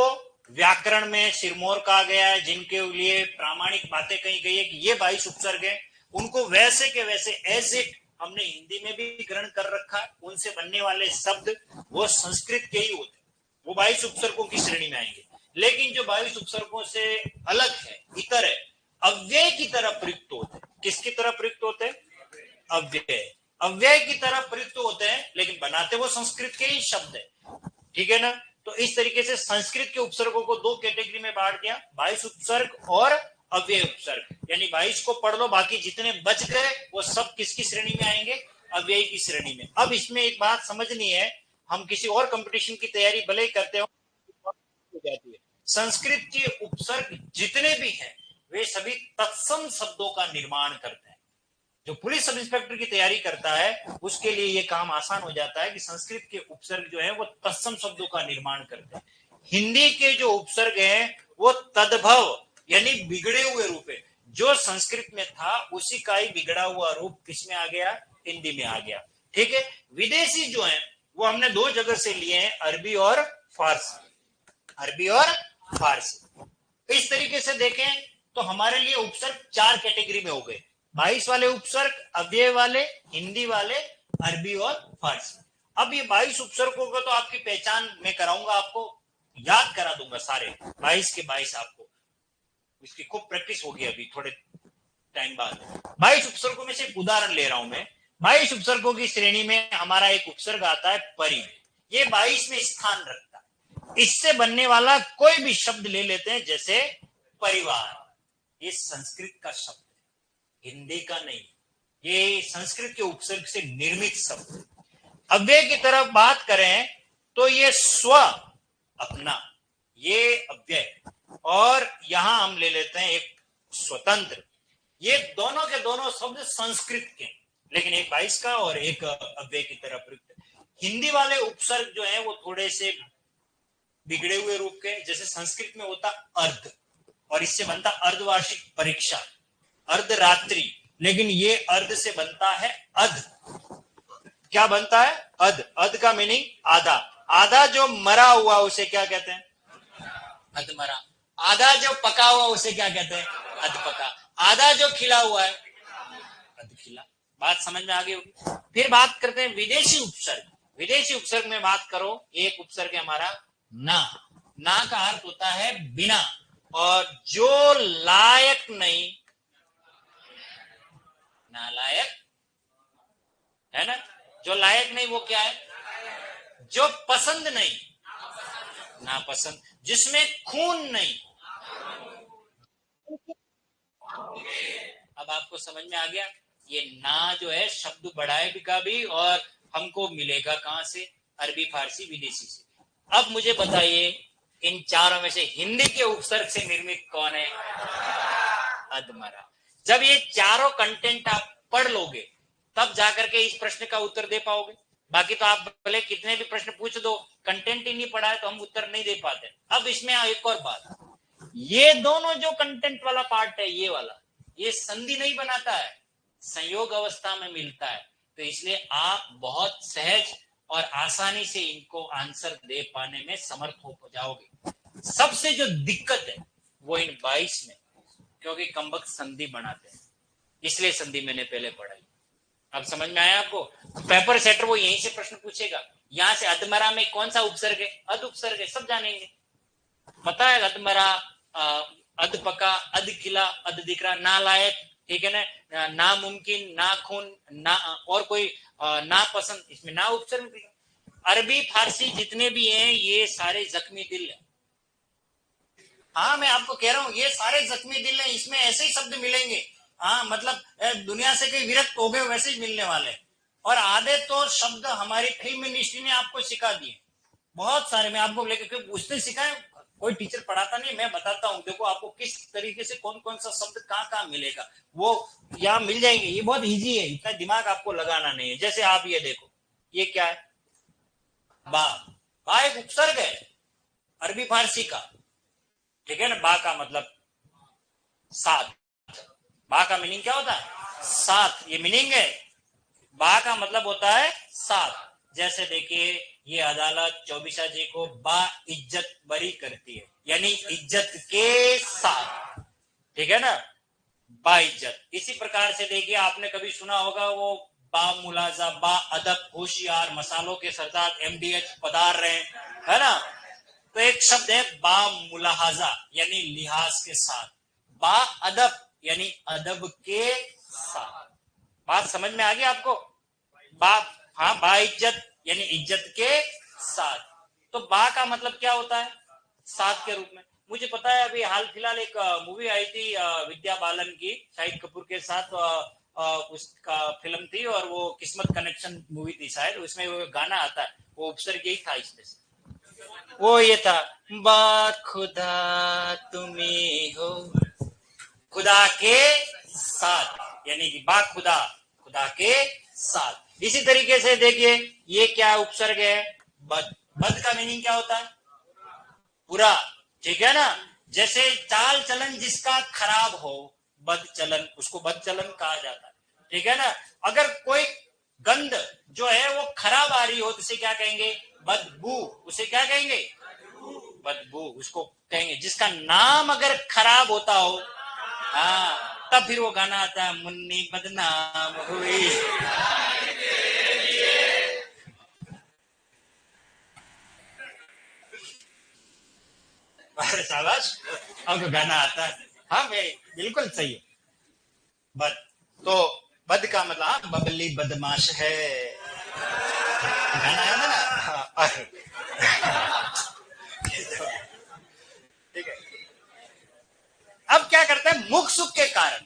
व्याकरण में सिरमौर कहा गया है, जिनके लिए प्रामाणिक बातें कही गई है कि ये 22 उपसर्ग है, उनको वैसे के वैसे एज इट हमने हिंदी में भी ग्रहण कर रखा है। उनसे बनने वाले शब्द वो संस्कृत के ही होते हैं, वो 22 उपसर्गों की श्रेणी में आएंगे। लेकिन जो 22 उपसर्गों से अलग है, इतर है, अव्यय की तरह प्रयुक्त होते हैं। किसकी तरह प्रयुक्त होते हैं? अव्यय। अव्यय की तरह प्रयुक्त होते हैं, लेकिन बनाते वो संस्कृत के ही शब्द है। ठीक है ना? तो इस तरीके से संस्कृत के उपसर्गों को दो कैटेगरी में बांट दिया, 22 उपसर्ग और अव्यय उपसर्ग। यानी 22 को पढ़ लो, बाकी जितने बच गए वो सब किसकी श्रेणी में आएंगे? अव्यय की श्रेणी में। अब इसमें एक बात समझनी है, हम किसी और कंपटीशन की तैयारी भले ही करते हो जाती है, संस्कृत के उपसर्ग जितने भी हैं वे सभी तत्सम शब्दों का निर्माण करते हैं। जो पुलिस सब इंस्पेक्टर की तैयारी करता है उसके लिए यह काम आसान हो जाता है कि संस्कृत के उपसर्ग जो है वो तत्सम शब्दों का निर्माण करते हैं। हिंदी के जो उपसर्ग हैं वो तद्भव यानी बिगड़े हुए रूप है। जो संस्कृत में था उसी का ही बिगड़ा हुआ रूप किसमें आ गया? हिंदी में आ गया। ठीक है। विदेशी जो है वो हमने दो जगह से लिए हैं, अरबी और फारसी। अरबी और फारसी। इस तरीके से देखें तो हमारे लिए उपसर्ग 4 कैटेगरी में हो गए, 22 वाले उपसर्ग, अव्यय वाले, हिंदी वाले, अरबी और फारसी। अब ये 22 उपसर्गों को तो आपकी पहचान मैं कराऊंगा, आपको याद करा दूंगा सारे 22 के 22। आपको इसकी खूब प्रैक्टिस होगी अभी थोड़े टाइम बाद। 22 उपसर्गों में से एक उदाहरण ले रहा हूं मैं। 22 उपसर्गों की श्रेणी में हमारा एक उपसर्ग आता है परि। ये 22 में स्थान रखता है। इससे बनने वाला कोई भी शब्द ले लेते हैं, जैसे परिवार, ये संस्कृत का शब्द है, हिंदी का नहीं। ये संस्कृत के उपसर्ग से निर्मित शब्द। अव्यय की तरफ बात करें तो ये स्व, अपना, ये अव्यय, और यहां हम ले लेते हैं एक स्वतंत्र। ये दोनों के दोनों शब्द संस्कृत के, लेकिन एक 22 का और एक अव्यय की तरह प्रयुक्त। हिंदी वाले उपसर्ग जो है वो थोड़े से बिगड़े हुए रूप के, जैसे संस्कृत में होता अर्ध और इससे बनता अर्धवार्षिक परीक्षा, अर्धरात्रि, लेकिन ये अर्ध से बनता है अध। क्या बनता है? अध। अध का मीनिंग आधा। आधा जो मरा हुआ उसे क्या कहते हैं? अधमरा। आधा जो पका हुआ उसे क्या कहते हैं? अधपका। आधा जो खिला हुआ है अधखिला। बात समझ में आ गई होगी। फिर बात करते हैं विदेशी उपसर्ग। विदेशी उपसर्ग में बात करो, एक उपसर्ग है हमारा ना। ना का अर्थ होता है बिना, और जो लायक नहीं, नालायक है ना, जो लायक नहीं वो क्या है? जो पसंद नहीं, नापसंद। जिसमें खून नहीं। अब आपको समझ में आ गया, ये ना जो है शब्द बढ़ाए का भी, और हमको मिलेगा कहां से? अरबी, फारसी, विदेशी से। अब मुझे बताइए इन चारों में से हिंदी के उपसर्ग से निर्मित कौन है? अधमरा। जब ये चारों कंटेंट आप पढ़ लोगे तब जाकर के इस प्रश्न का उत्तर दे पाओगे। बाकी तो आप भले कितने भी प्रश्न पूछ दो, कंटेंट ही नहीं पढ़ा है तो हम उत्तर नहीं दे पाते। अब इसमें एक और बात, ये दोनों जो कंटेंट वाला पार्ट है, ये वाला, ये संधि नहीं बनाता है, संयोग अवस्था में मिलता है। तो इसलिए आप बहुत सहज और आसानी से इनको आंसर दे पाने में समर्थ हो जाओगे। सबसे जो दिक्कत है वो इन 22 में, क्योंकि कमबख्त संधि बनाते हैं, इसलिए संधि मैंने पहले पढ़ाई। अब समझ में आया आपको? पेपर सेटर वो यहीं से प्रश्न पूछेगा, यहां से अधमरा में कौन सा उपसर्ग है? अध उपसर्ग है, सब जानेंगे। पता है अधमरा, अध पका, अध खिला, अध दिखरा, नालायक, ठीक है ना, नामुमकिन, ना खून, ना और कोई ना पसंद, इसमें ना उपसर्ग भी। अरबी फारसी जितने भी हैं ये सारे जख्मी दिल है। हाँ, मैं आपको कह रहा हूं ये सारे जख्मी दिल है, इसमें ऐसे ही शब्द मिलेंगे। हाँ, मतलब दुनिया से कई विरक्त हो गए वैसे ही मिलने वाले। और आधे तो शब्द हमारी फिल्म मिनिस्ट्री ने आपको सिखा दिए, बहुत सारे। मैं आपको लेकर, उसने सिखाए, कोई टीचर पढ़ाता नहीं, मैं बताता हूँ। देखो आपको किस तरीके से कौन कौन सा शब्द कहाँ कहाँ मिलेगा, वो यहाँ मिल जाएंगे। ये बहुत इजी है, इतना दिमाग आपको लगाना नहीं है। जैसे आप ये देखो, ये क्या है? बा। बा एक उपसर्ग है अरबी फारसी का, ठीक है ना। बा का मतलब साथ, बा का मीनिंग क्या होता है? साथ, ये मीनिंग है। बा का मतलब होता है साथ। जैसे देखिए, ये अदालत चौबीसा जी को बा इज्जत बरी करती है, यानी इज्जत के साथ, ठीक है ना, बा इज्जत। इसी प्रकार से देखिए, आपने कभी सुना होगा वो बा मुलाजा, बा अदब, होशियार, मसालों के सरदार, एमडीएच पधार रहे, है ना। तो एक शब्द है बा मुलाहाजा, यानी लिहाज के साथ। बा अदब यानी अदब के साथ। बात समझ में आ गई आपको? बा, हाँ, बा इज्जत यानी इज्जत के साथ। तो बा का मतलब क्या होता है? साथ के रूप में। मुझे पता है, अभी हाल फिलहाल एक मूवी आई थी विद्या बालन की, शाहिद कपूर के साथ, उसका फिल्म थी, और वो किस्मत कनेक्शन मूवी थी शायद। उसमें वो गाना आता है, वो उपसर्ग यही था इसमें से। वो ये था, बा खुदा तुम्ही हो, खुदा के साथ, यानी कि बा खुदा, खुदा के साथ। इसी तरीके से देखिए, ये क्या उपसर्ग है? बद। बद का मीनिंग क्या होता है? बुरा, ठीक है ना। जैसे चाल चलन जिसका खराब हो, बद चलन, उसको बद चलन कहा जाता है, ठीक है ना। अगर कोई गंध जो है वो खराब आ रही हो तो उसे क्या कहेंगे? बदबू। उसे क्या कहेंगे? बदबू, उसको कहेंगे। जिसका नाम अगर खराब होता हो, हाँ, तब फिर वो गाना आता है, मुन्नी बदनाम हुई। शाबाश, अब तो गाना आता है। हाँ भाई, बिल्कुल सही है। बद, तो बद का मतलब, हाँ, बबली बदमाश है, गाना आया था ना। हाँ, ठीक है। अब क्या करता है, मुख सुख के कारण।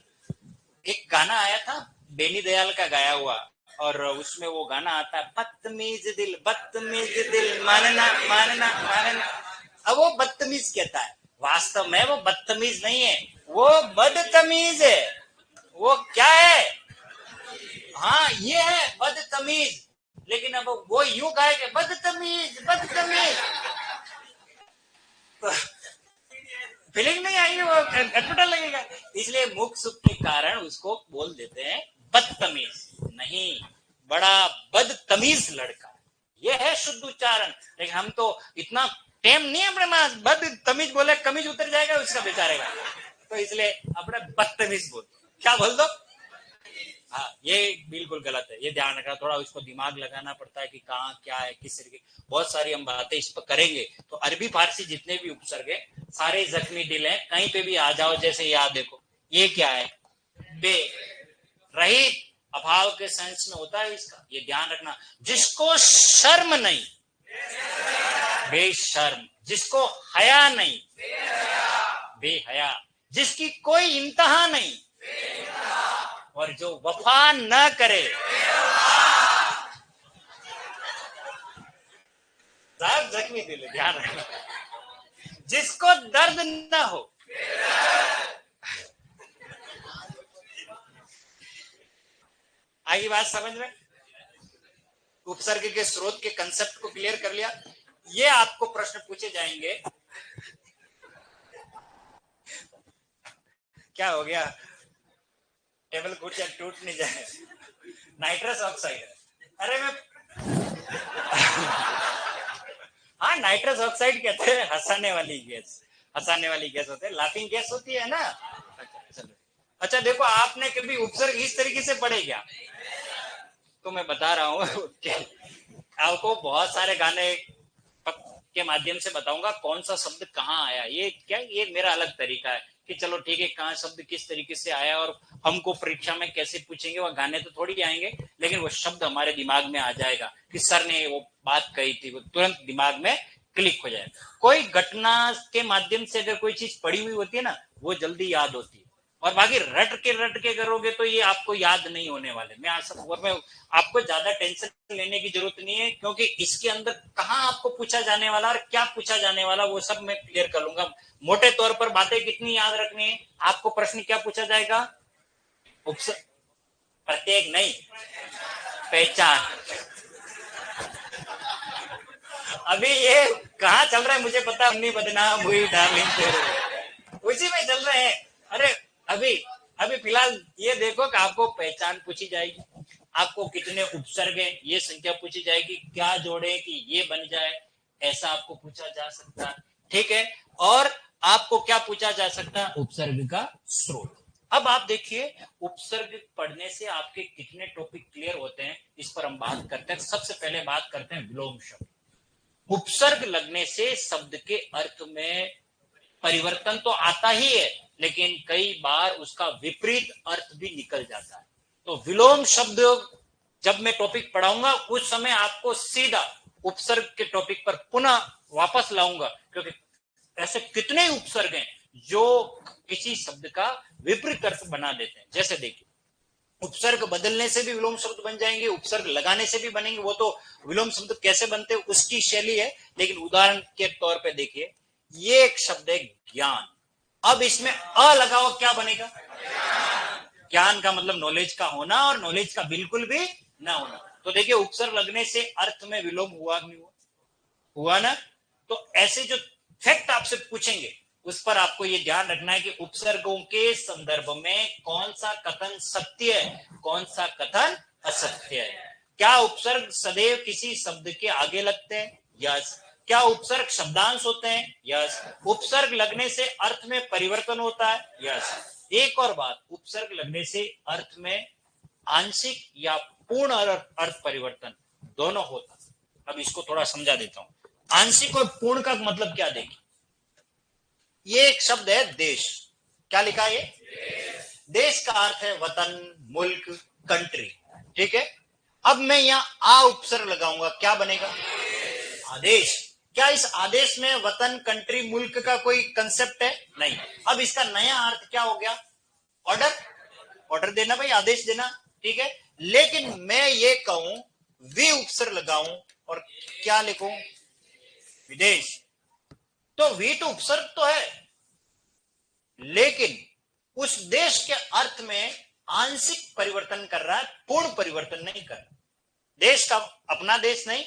एक गाना आया था बेनी दयाल का गाया हुआ, और उसमें वो गाना आता है, बदतमीज दिल मानना मानना मानना। अब वो बदतमीज कहता है, वास्तव में वो बदतमीज नहीं है, वो बदतमीज है। वो क्या है? हाँ, ये है बदतमीज। लेकिन अब वो यूं गाए कि बदतमीज बदतमीज, तो फीलिंग नहीं आएगी, वो अटपटा लगेगा। इसलिए मुख सुख के कारण उसको बोल देते हैं बदतमीज। नहीं, बड़ा बदतमीज लड़का, ये है शुद्ध उच्चारण। लेकिन हम तो इतना टेम नहीं है अपने पास, बदतमीज बोले कमीज उतर जाएगा उसका बेचारे का। तो इसलिए अपने बदतमीज बोल, क्या बोल दो। हाँ, ये बिल्कुल गलत है, ये ध्यान रखना, थोड़ा उसको दिमाग लगाना पड़ता है कि कहाँ क्या है, किस तरीके। बहुत सारी हम बातें इस पर करेंगे। तो अरबी फारसी जितने भी उपसर्ग है, सारे जख्मी दिल हैं, कहीं पे भी आ जाओ। जैसे याद देखो, ये क्या है? बे, रहित, अभाव के सेंस में होता है इसका, ये ध्यान रखना। जिसको शर्म नहीं, बेशर्म। जिसको हया नहीं, बेहया। जिसकी कोई इंतहा नहीं, और जो वफा न करे, साहब जख्मी दिल है, ध्यान रखना। जिसको दर्द न हो, आगे बात समझ में? उपसर्ग के स्रोत के कंसेप्ट को क्लियर कर लिया। ये आपको प्रश्न पूछे जाएंगे, क्या हो गया? टेबल कुर्सियां टूट नहीं जाए, नाइट्रस ऑक्साइड। अरे मैं, हाँ, नाइट्रस ऑक्साइड कहते हैं हंसाने वाली गैस। हंसाने वाली गैस होते हैं, लाफिंग गैस होती है ना। अच्छा चलो, अच्छा देखो, आपने कभी उपसर्ग इस तरीके से पढ़े क्या? तो मैं बता रहा हूँ कि आपको बहुत सारे गाने के माध्यम से बताऊंगा कौन सा शब्द कहाँ आया। ये क्या, ये मेरा अलग तरीका है कि चलो ठीक है, कहाँ शब्द किस तरीके से आया, और हमको परीक्षा में कैसे पूछेंगे, वह गाने तो थोड़ी आएंगे, लेकिन वो शब्द हमारे दिमाग में आ जाएगा कि सर ने वो बात कही थी, वो तुरंत दिमाग में क्लिक हो जाएगा। कोई घटना के माध्यम से अगर कोई चीज पड़ी हुई होती है ना, वो जल्दी याद होती है। और बाकी रट के करोगे तो ये आपको याद नहीं होने वाले। मैं आपको ज्यादा टेंशन लेने की जरूरत नहीं है, क्योंकि इसके अंदर कहाँ आपको पूछा जाने वाला और क्या पूछा जाने वाला वो सब मैं क्लियर कर लूंगा। मोटे तौर पर बातें कितनी याद रखनी है आपको? प्रश्न क्या पूछा जाएगा? प्रत्येक नहीं, पहचान। अभी ये कहाँ चल रहा है मुझे पता नहीं, बदनाम हुई डार्लिंग तेरे। उसी में चल रहे हैं। अरे अभी अभी फिलहाल ये देखो कि आपको पहचान पूछी जाएगी, आपको कितने उपसर्ग हैं ये संख्या पूछी जाएगी, क्या जोड़े कि ये बन जाए, ऐसा आपको पूछा जा सकता है। ठीक है, और आपको क्या पूछा जा सकता है, उपसर्ग का स्रोत। अब आप देखिए उपसर्ग पढ़ने से आपके कितने टॉपिक क्लियर होते हैं, इस पर हम बात करते हैं। सबसे पहले बात करते हैं विलोम शब्द। उपसर्ग लगने से शब्द के अर्थ में परिवर्तन तो आता ही है, लेकिन कई बार उसका विपरीत अर्थ भी निकल जाता है। तो विलोम शब्द जब मैं टॉपिक पढ़ाऊंगा उस समय आपको सीधा उपसर्ग के टॉपिक पर पुनः वापस लाऊंगा, क्योंकि ऐसे कितने उपसर्ग हैं जो किसी शब्द का विपरीत अर्थ बना देते हैं। जैसे देखिए, उपसर्ग बदलने से भी विलोम शब्द बन जाएंगे, उपसर्ग लगाने से भी बनेंगे। वो तो विलोम शब्द कैसे बनते हैं उसकी शैली है, लेकिन उदाहरण के तौर पे देखिए, ये एक शब्द है ज्ञान। अब इसमें अ लगाओ, क्या बनेगा? ज्ञान का मतलब नॉलेज का होना, और नॉलेज का बिल्कुल भी ना होना। तो देखिए उपसर्ग लगने से अर्थ में विलोम हुआ नहीं हुआ? हुआ ना। तो ऐसे जो फैक्ट आपसे पूछेंगे उस पर आपको ये ध्यान रखना है कि उपसर्गों के संदर्भ में कौन सा कथन सत्य है, कौन सा कथन असत्य है। क्या उपसर्ग सदैव किसी शब्द के आगे लगते हैं? यस। क्या उपसर्ग शब्दांश होते हैं? यस। उपसर्ग लगने से अर्थ में परिवर्तन होता है? यस। एक और बात, उपसर्ग लगने से अर्थ में आंशिक या पूर्ण अर्थ परिवर्तन दोनों होता है। अब इसको थोड़ा समझा देता हूं। आंशिक और पूर्ण का मतलब क्या देखिए, ये एक शब्द है देश। क्या लिखा है? देश का अर्थ है वतन, मुल्क, कंट्री। ठीक है, अब मैं यहां आ उपसर्ग लगाऊंगा, क्या बनेगा? आदेश। क्या इस आदेश में वतन, कंट्री, मुल्क का कोई कंसेप्ट है? नहीं। अब इसका नया अर्थ क्या हो गया? ऑर्डर। ऑर्डर देना भाई, आदेश देना। ठीक है, लेकिन मैं ये कहूं वी उपसर्ग लगाऊं और क्या लिखूं? विदेश। तो वी तो उपसर्ग तो है, लेकिन उस देश के अर्थ में आंशिक परिवर्तन कर रहा है, पूर्ण परिवर्तन नहीं कर रहा। देश का अपना देश नहीं,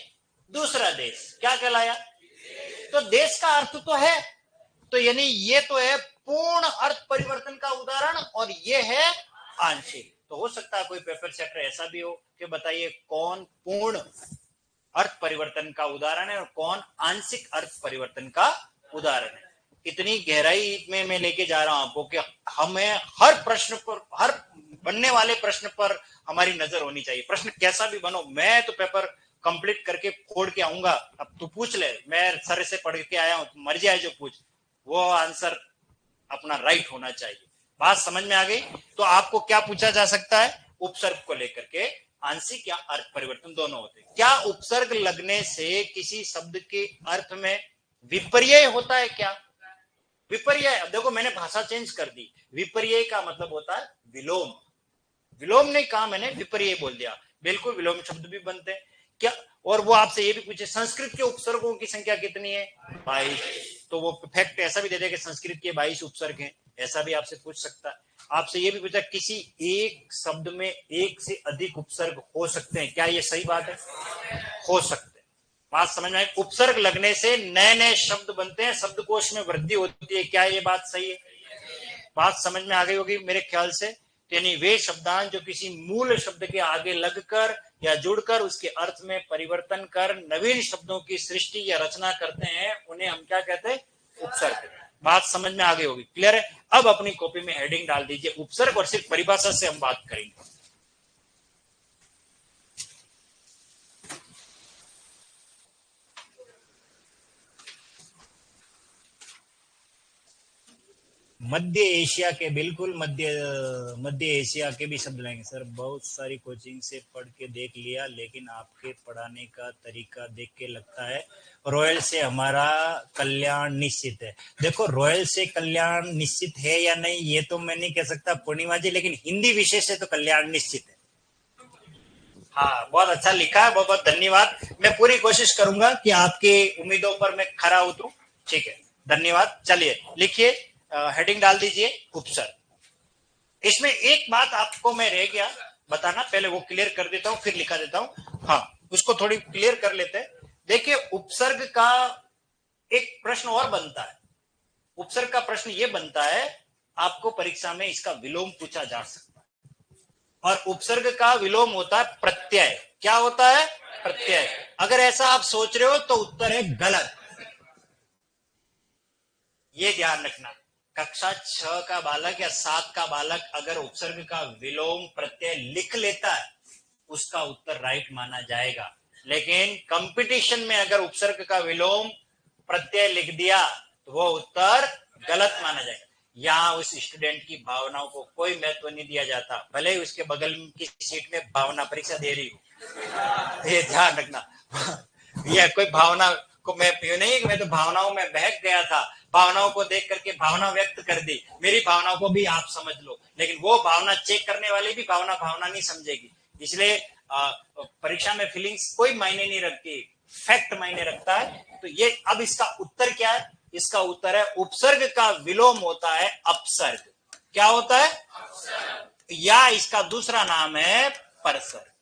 दूसरा देश, क्या कहलाया? तो देश का अर्थ तो है, तो यानी ये तो है पूर्ण अर्थ परिवर्तन का उदाहरण, और ये है आंशिक। तो हो सकता है कोई पेपर सेटर ऐसा भी हो कि बताइए कौन पूर्ण अर्थ परिवर्तन का उदाहरण है और कौन आंशिक अर्थ परिवर्तन का उदाहरण है। इतनी गहराई में मैं लेके जा रहा हूं आपको कि हमें हर प्रश्न पर, हर बनने वाले प्रश्न पर हमारी नजर होनी चाहिए। प्रश्न कैसा भी बनो, मैं तो पेपर कंप्लीट करके फोड़ के आऊंगा। अब तू पूछ ले, मैं सर से पढ़ के आया हूं, मर्जी आए जो पूछ, वो आंसर अपना राइट होना चाहिए। बात समझ में आ गई? तो आपको क्या पूछा जा सकता है? उपसर्ग को लेकर के आंशिक या अर्थ परिवर्तन दोनों होते हैं। क्या उपसर्ग लगने से किसी शब्द के अर्थ में विपर्यय होता है? क्या विपर्यय? अब देखो मैंने भाषा चेंज कर दी, विपर्यय का मतलब होता है विलोम। विलोम नहीं कहा मैंने, विपर्यय बोल दिया। बिल्कुल विलोम शब्द भी बनते हैं क्या? और वो आपसे ये भी पूछे संस्कृत के उपसर्गों की संख्या कितनी है? 22। तो वो फैक्ट ऐसा भी दे दे कि संस्कृत के 22 उपसर्ग हैं, ऐसा भी आपसे पूछ सकता है। आपसे ये भी पूछा किसी एक शब्द में एक से अधिक उपसर्ग हो सकते हैं, क्या ये सही बात है? हो सकते हैं। बात समझ में आई? उपसर्ग लगने से नए नए शब्द बनते हैं, शब्दकोश में वृद्धि होती है, क्या ये बात सही है? बात समझ में आ गई होगी मेरे ख्याल से। यानी वे शब्दांश जो किसी मूल शब्द के आगे लगकर या जुड़कर उसके अर्थ में परिवर्तन कर नवीन शब्दों की सृष्टि या रचना करते हैं, उन्हें हम क्या कहते हैं? उपसर्ग। बात समझ में आ गई होगी, क्लियर है? अब अपनी कॉपी में हेडिंग डाल दीजिए उपसर्ग, और सिर्फ परिभाषा से हम बात करेंगे। मध्य एशिया के, बिल्कुल मध्य एशिया के भी शब्द लेंगे सर। बहुत सारी कोचिंग से पढ़ के देख लिया, लेकिन आपके पढ़ाने का तरीका देख के लगता है रॉयल से हमारा कल्याण निश्चित है। देखो रॉयल से कल्याण निश्चित है या नहीं ये तो मैं नहीं कह सकता पूर्णिमा जी, लेकिन हिंदी विषय से तो कल्याण निश्चित है। हाँ, बहुत अच्छा लिखा है, बहुत बहुत धन्यवाद। मैं पूरी कोशिश करूंगा कि आपकी उम्मीदों पर मैं खरा उतरूं। ठीक है, धन्यवाद। चलिए लिखिए, हेडिंग डाल दीजिए उपसर्ग। इसमें एक बात आपको मैं रह गया बताना, पहले वो क्लियर कर देता हूं फिर लिखा देता हूं। हाँ, उसको थोड़ी क्लियर कर लेते हैं। देखिए उपसर्ग का एक प्रश्न और बनता है उपसर्ग का प्रश्न ये बनता है, आपको परीक्षा में इसका विलोम पूछा जा सकता है। और उपसर्ग का विलोम होता है प्रत्यय। क्या होता है? प्रत्यय। अगर ऐसा आप सोच रहे हो तो उत्तर है गलत। ये ध्यान रखना, कक्षा 6 का बालक या 7 का बालक अगर उपसर्ग का विलोम प्रत्यय लिख लेता है, उसका उत्तर राइट माना जाएगा। लेकिन कंपटीशन में अगर उपसर्ग का विलोम प्रत्यय लिख दिया तो वो उत्तर गलत माना जाएगा। यहां उस स्टूडेंट की भावनाओं को कोई महत्व नहीं दिया जाता, भले ही उसके बगल की सीट में भावना परीक्षा दे रही हो। ये ध्यान रखना। ये कोई भावना को मैं नहीं कि मैं तो भावनाओं में बहक गया था, भावनाओं को देख करके भावना व्यक्त कर दी, मेरी भावनाओं को भी आप समझ लो। लेकिन वो भावना चेक करने वाली भी भावना भावना नहीं समझेगी। इसलिए परीक्षा में फीलिंग्स कोई मायने नहीं रखती, फैक्ट मायने रखता है। तो ये अब इसका उत्तर क्या है? इसका उत्तर है उपसर्ग का विलोम होता है अपसर्ग। क्या होता है? या इसका दूसरा नाम है परसर्ग।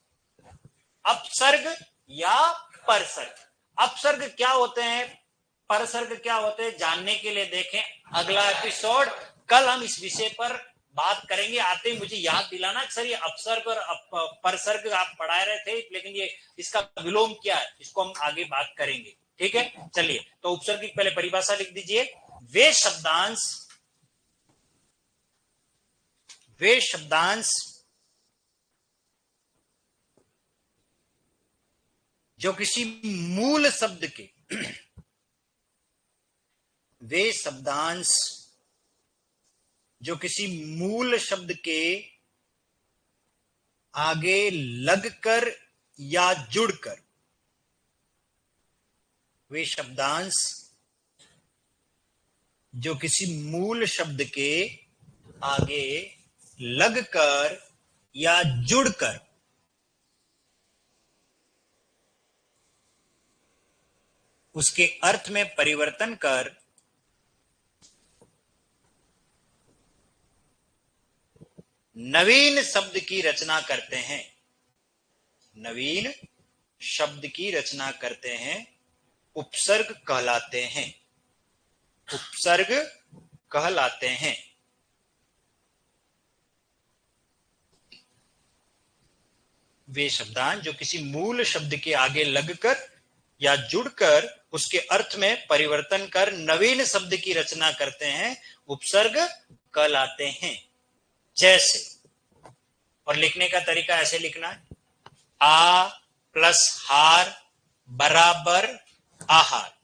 अपसर्ग या परसर्ग। अपसर्ग क्या होते हैं, परसर्ग क्या होते हैं, जानने के लिए देखें अगला एपिसोड। कल हम इस विषय पर बात करेंगे। आते ही मुझे याद दिलाना सर ये अपसर्ग और परसर्ग आप पढ़ा रहे थे, लेकिन ये इसका विलोम क्या है, इसको हम आगे बात करेंगे। ठीक है, चलिए। तो उपसर्ग की पहले परिभाषा लिख दीजिए। वे शब्दांश जो किसी मूल शब्द के वे शब्दांश जो किसी मूल शब्द के आगे लगकर या जुड़कर, वे शब्दांश जो किसी मूल शब्द के आगे लगकर या जुड़कर उसके अर्थ में परिवर्तन कर नवीन शब्द की रचना करते हैं, नवीन शब्द की रचना करते हैं, उपसर्ग कहलाते हैं, उपसर्ग कहलाते हैं। वे शब्दांश जो किसी मूल शब्द के आगे लगकर या जुड़कर उसके अर्थ में परिवर्तन कर नवीन शब्द की रचना करते हैं, उपसर्ग कहलाते हैं। जैसे, और लिखने का तरीका ऐसे लिखना है, आ प्लस हार बराबर आहार।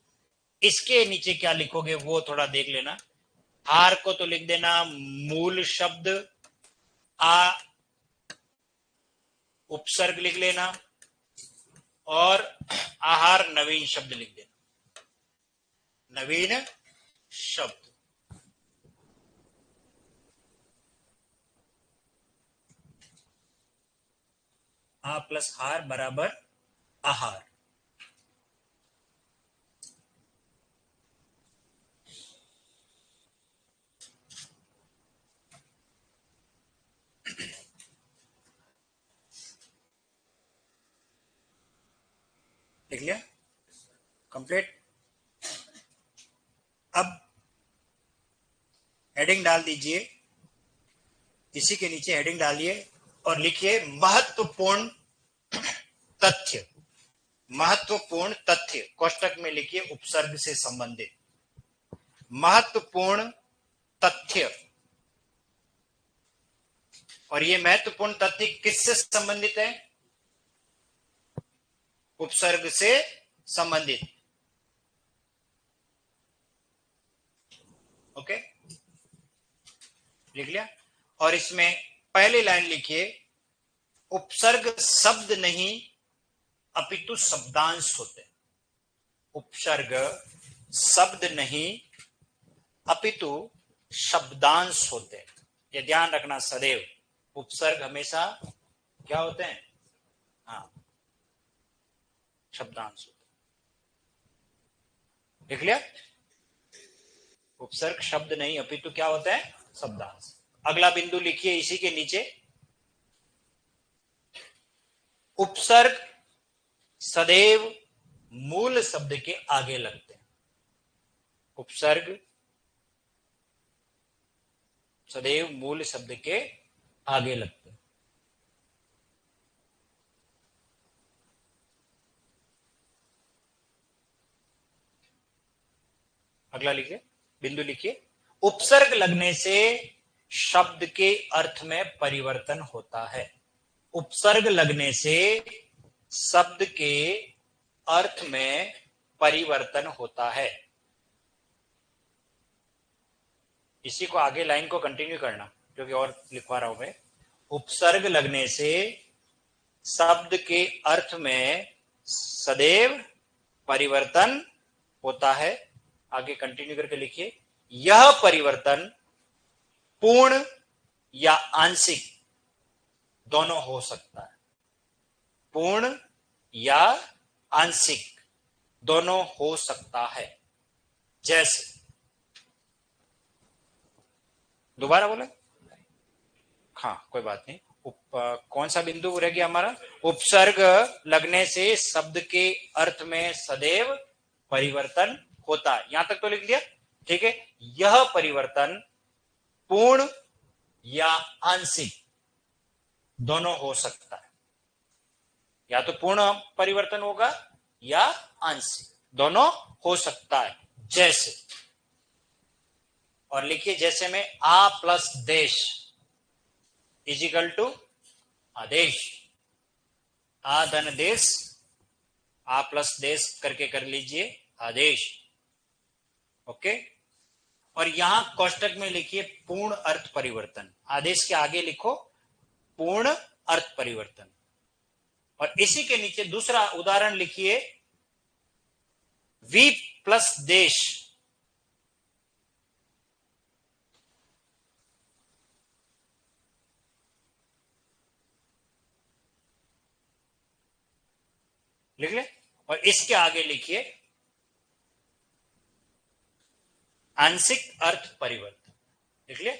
इसके नीचे क्या लिखोगे वो थोड़ा देख लेना। हार को तो लिख देना मूल शब्द, आ उपसर्ग लिख लेना, और आहार नवीन शब्द लिख देना, नवीन शब्द। आ प्लस हार बराबर आहार। लिख लिया? कंप्लीट। अब हेडिंग डाल दीजिए, इसी के नीचे हेडिंग डालिए और लिखिए महत्वपूर्ण तथ्य। महत्वपूर्ण तथ्य कोष्टक में लिखिए उपसर्ग से संबंधित महत्वपूर्ण तथ्य। और ये महत्वपूर्ण तथ्य किससे संबंधित है? उपसर्ग से संबंधित। ओके, लिख लिया? और इसमें पहली लाइन लिखिए, उपसर्ग शब्द नहीं अपितु शब्दांश होते। उपसर्ग शब्द नहीं अपितु शब्दांश होते। ये ध्यान रखना सदैव, उपसर्ग हमेशा क्या होते हैं? हाँ, शब्दांश होते। लिख लिया? उपसर्ग शब्द नहीं अपितु क्या होता है? शब्दांश। अगला बिंदु लिखिए इसी के नीचे, उपसर्ग सदैव मूल शब्द के आगे लगते हैं। उपसर्ग सदैव मूल शब्द के आगे लगते हैं। अगला लिखिए, बिंदु लिखिए, उपसर्ग लगने से शब्द के अर्थ में परिवर्तन होता है। उपसर्ग लगने से शब्द के अर्थ में परिवर्तन होता है। इसी को आगे लाइन को कंटिन्यू करना, क्योंकि और लिखवा रहा हूं मैं। उपसर्ग लगने से शब्द के अर्थ में सदैव परिवर्तन होता है। आगे कंटिन्यू करके लिखिए, यह परिवर्तन पूर्ण या आंशिक दोनों हो सकता है। पूर्ण या आंशिक दोनों हो सकता है। जैसे, दोबारा बोले, हाँ कोई बात नहीं। कौन सा बिंदु रह गया हमारा? उपसर्ग लगने से शब्द के अर्थ में सदैव परिवर्तन होता है। यहां तक तो लिख दिया, ठीक है। यह परिवर्तन पूर्ण या आंशिक दोनों हो सकता है। या तो पूर्ण परिवर्तन होगा या आंशिक, दोनों हो सकता है। जैसे, और लिखिए, जैसे में आ प्लस देश इजिकल टू आदेश। आ धन देश, आ प्लस देश करके कर लीजिए आदेश। ओके। और यहां कोष्टक में लिखिए पूर्ण अर्थ परिवर्तन। आदेश के आगे लिखो पूर्ण अर्थ परिवर्तन। और इसी के नीचे दूसरा उदाहरण लिखिए, वी प्लस देश। लिख ले। और इसके आगे लिखिए आंशिक अर्थ परिवर्तन। लिख ले।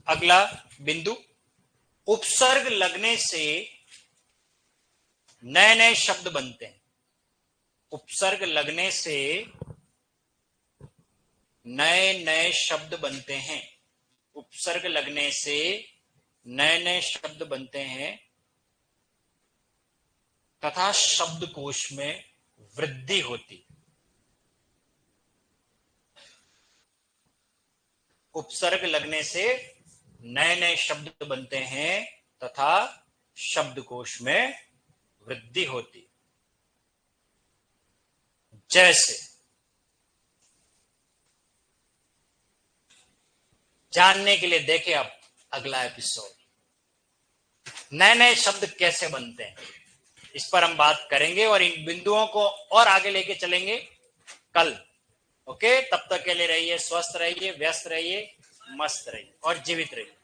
अगला बिंदु, उपसर्ग लगने से नए नए शब्द बनते हैं। उपसर्ग लगने से नए नए शब्द बनते हैं। उपसर्ग लगने से नए नए शब्द बनते हैं तथा शब्दकोश में वृद्धि होती। उपसर्ग लगने से नए नए शब्द बनते हैं तथा शब्दकोश में वृद्धि होती। जैसे, जानने के लिए देखें अब अगला एपिसोड, नए नए शब्द कैसे बनते हैं, इस पर हम बात करेंगे और इन बिंदुओं को और आगे लेके चलेंगे कल। ओके, तब तक के लिए रहिए स्वस्थ, रहिए व्यस्त, रहिए मस्त, रहिए और जीवित रहिए।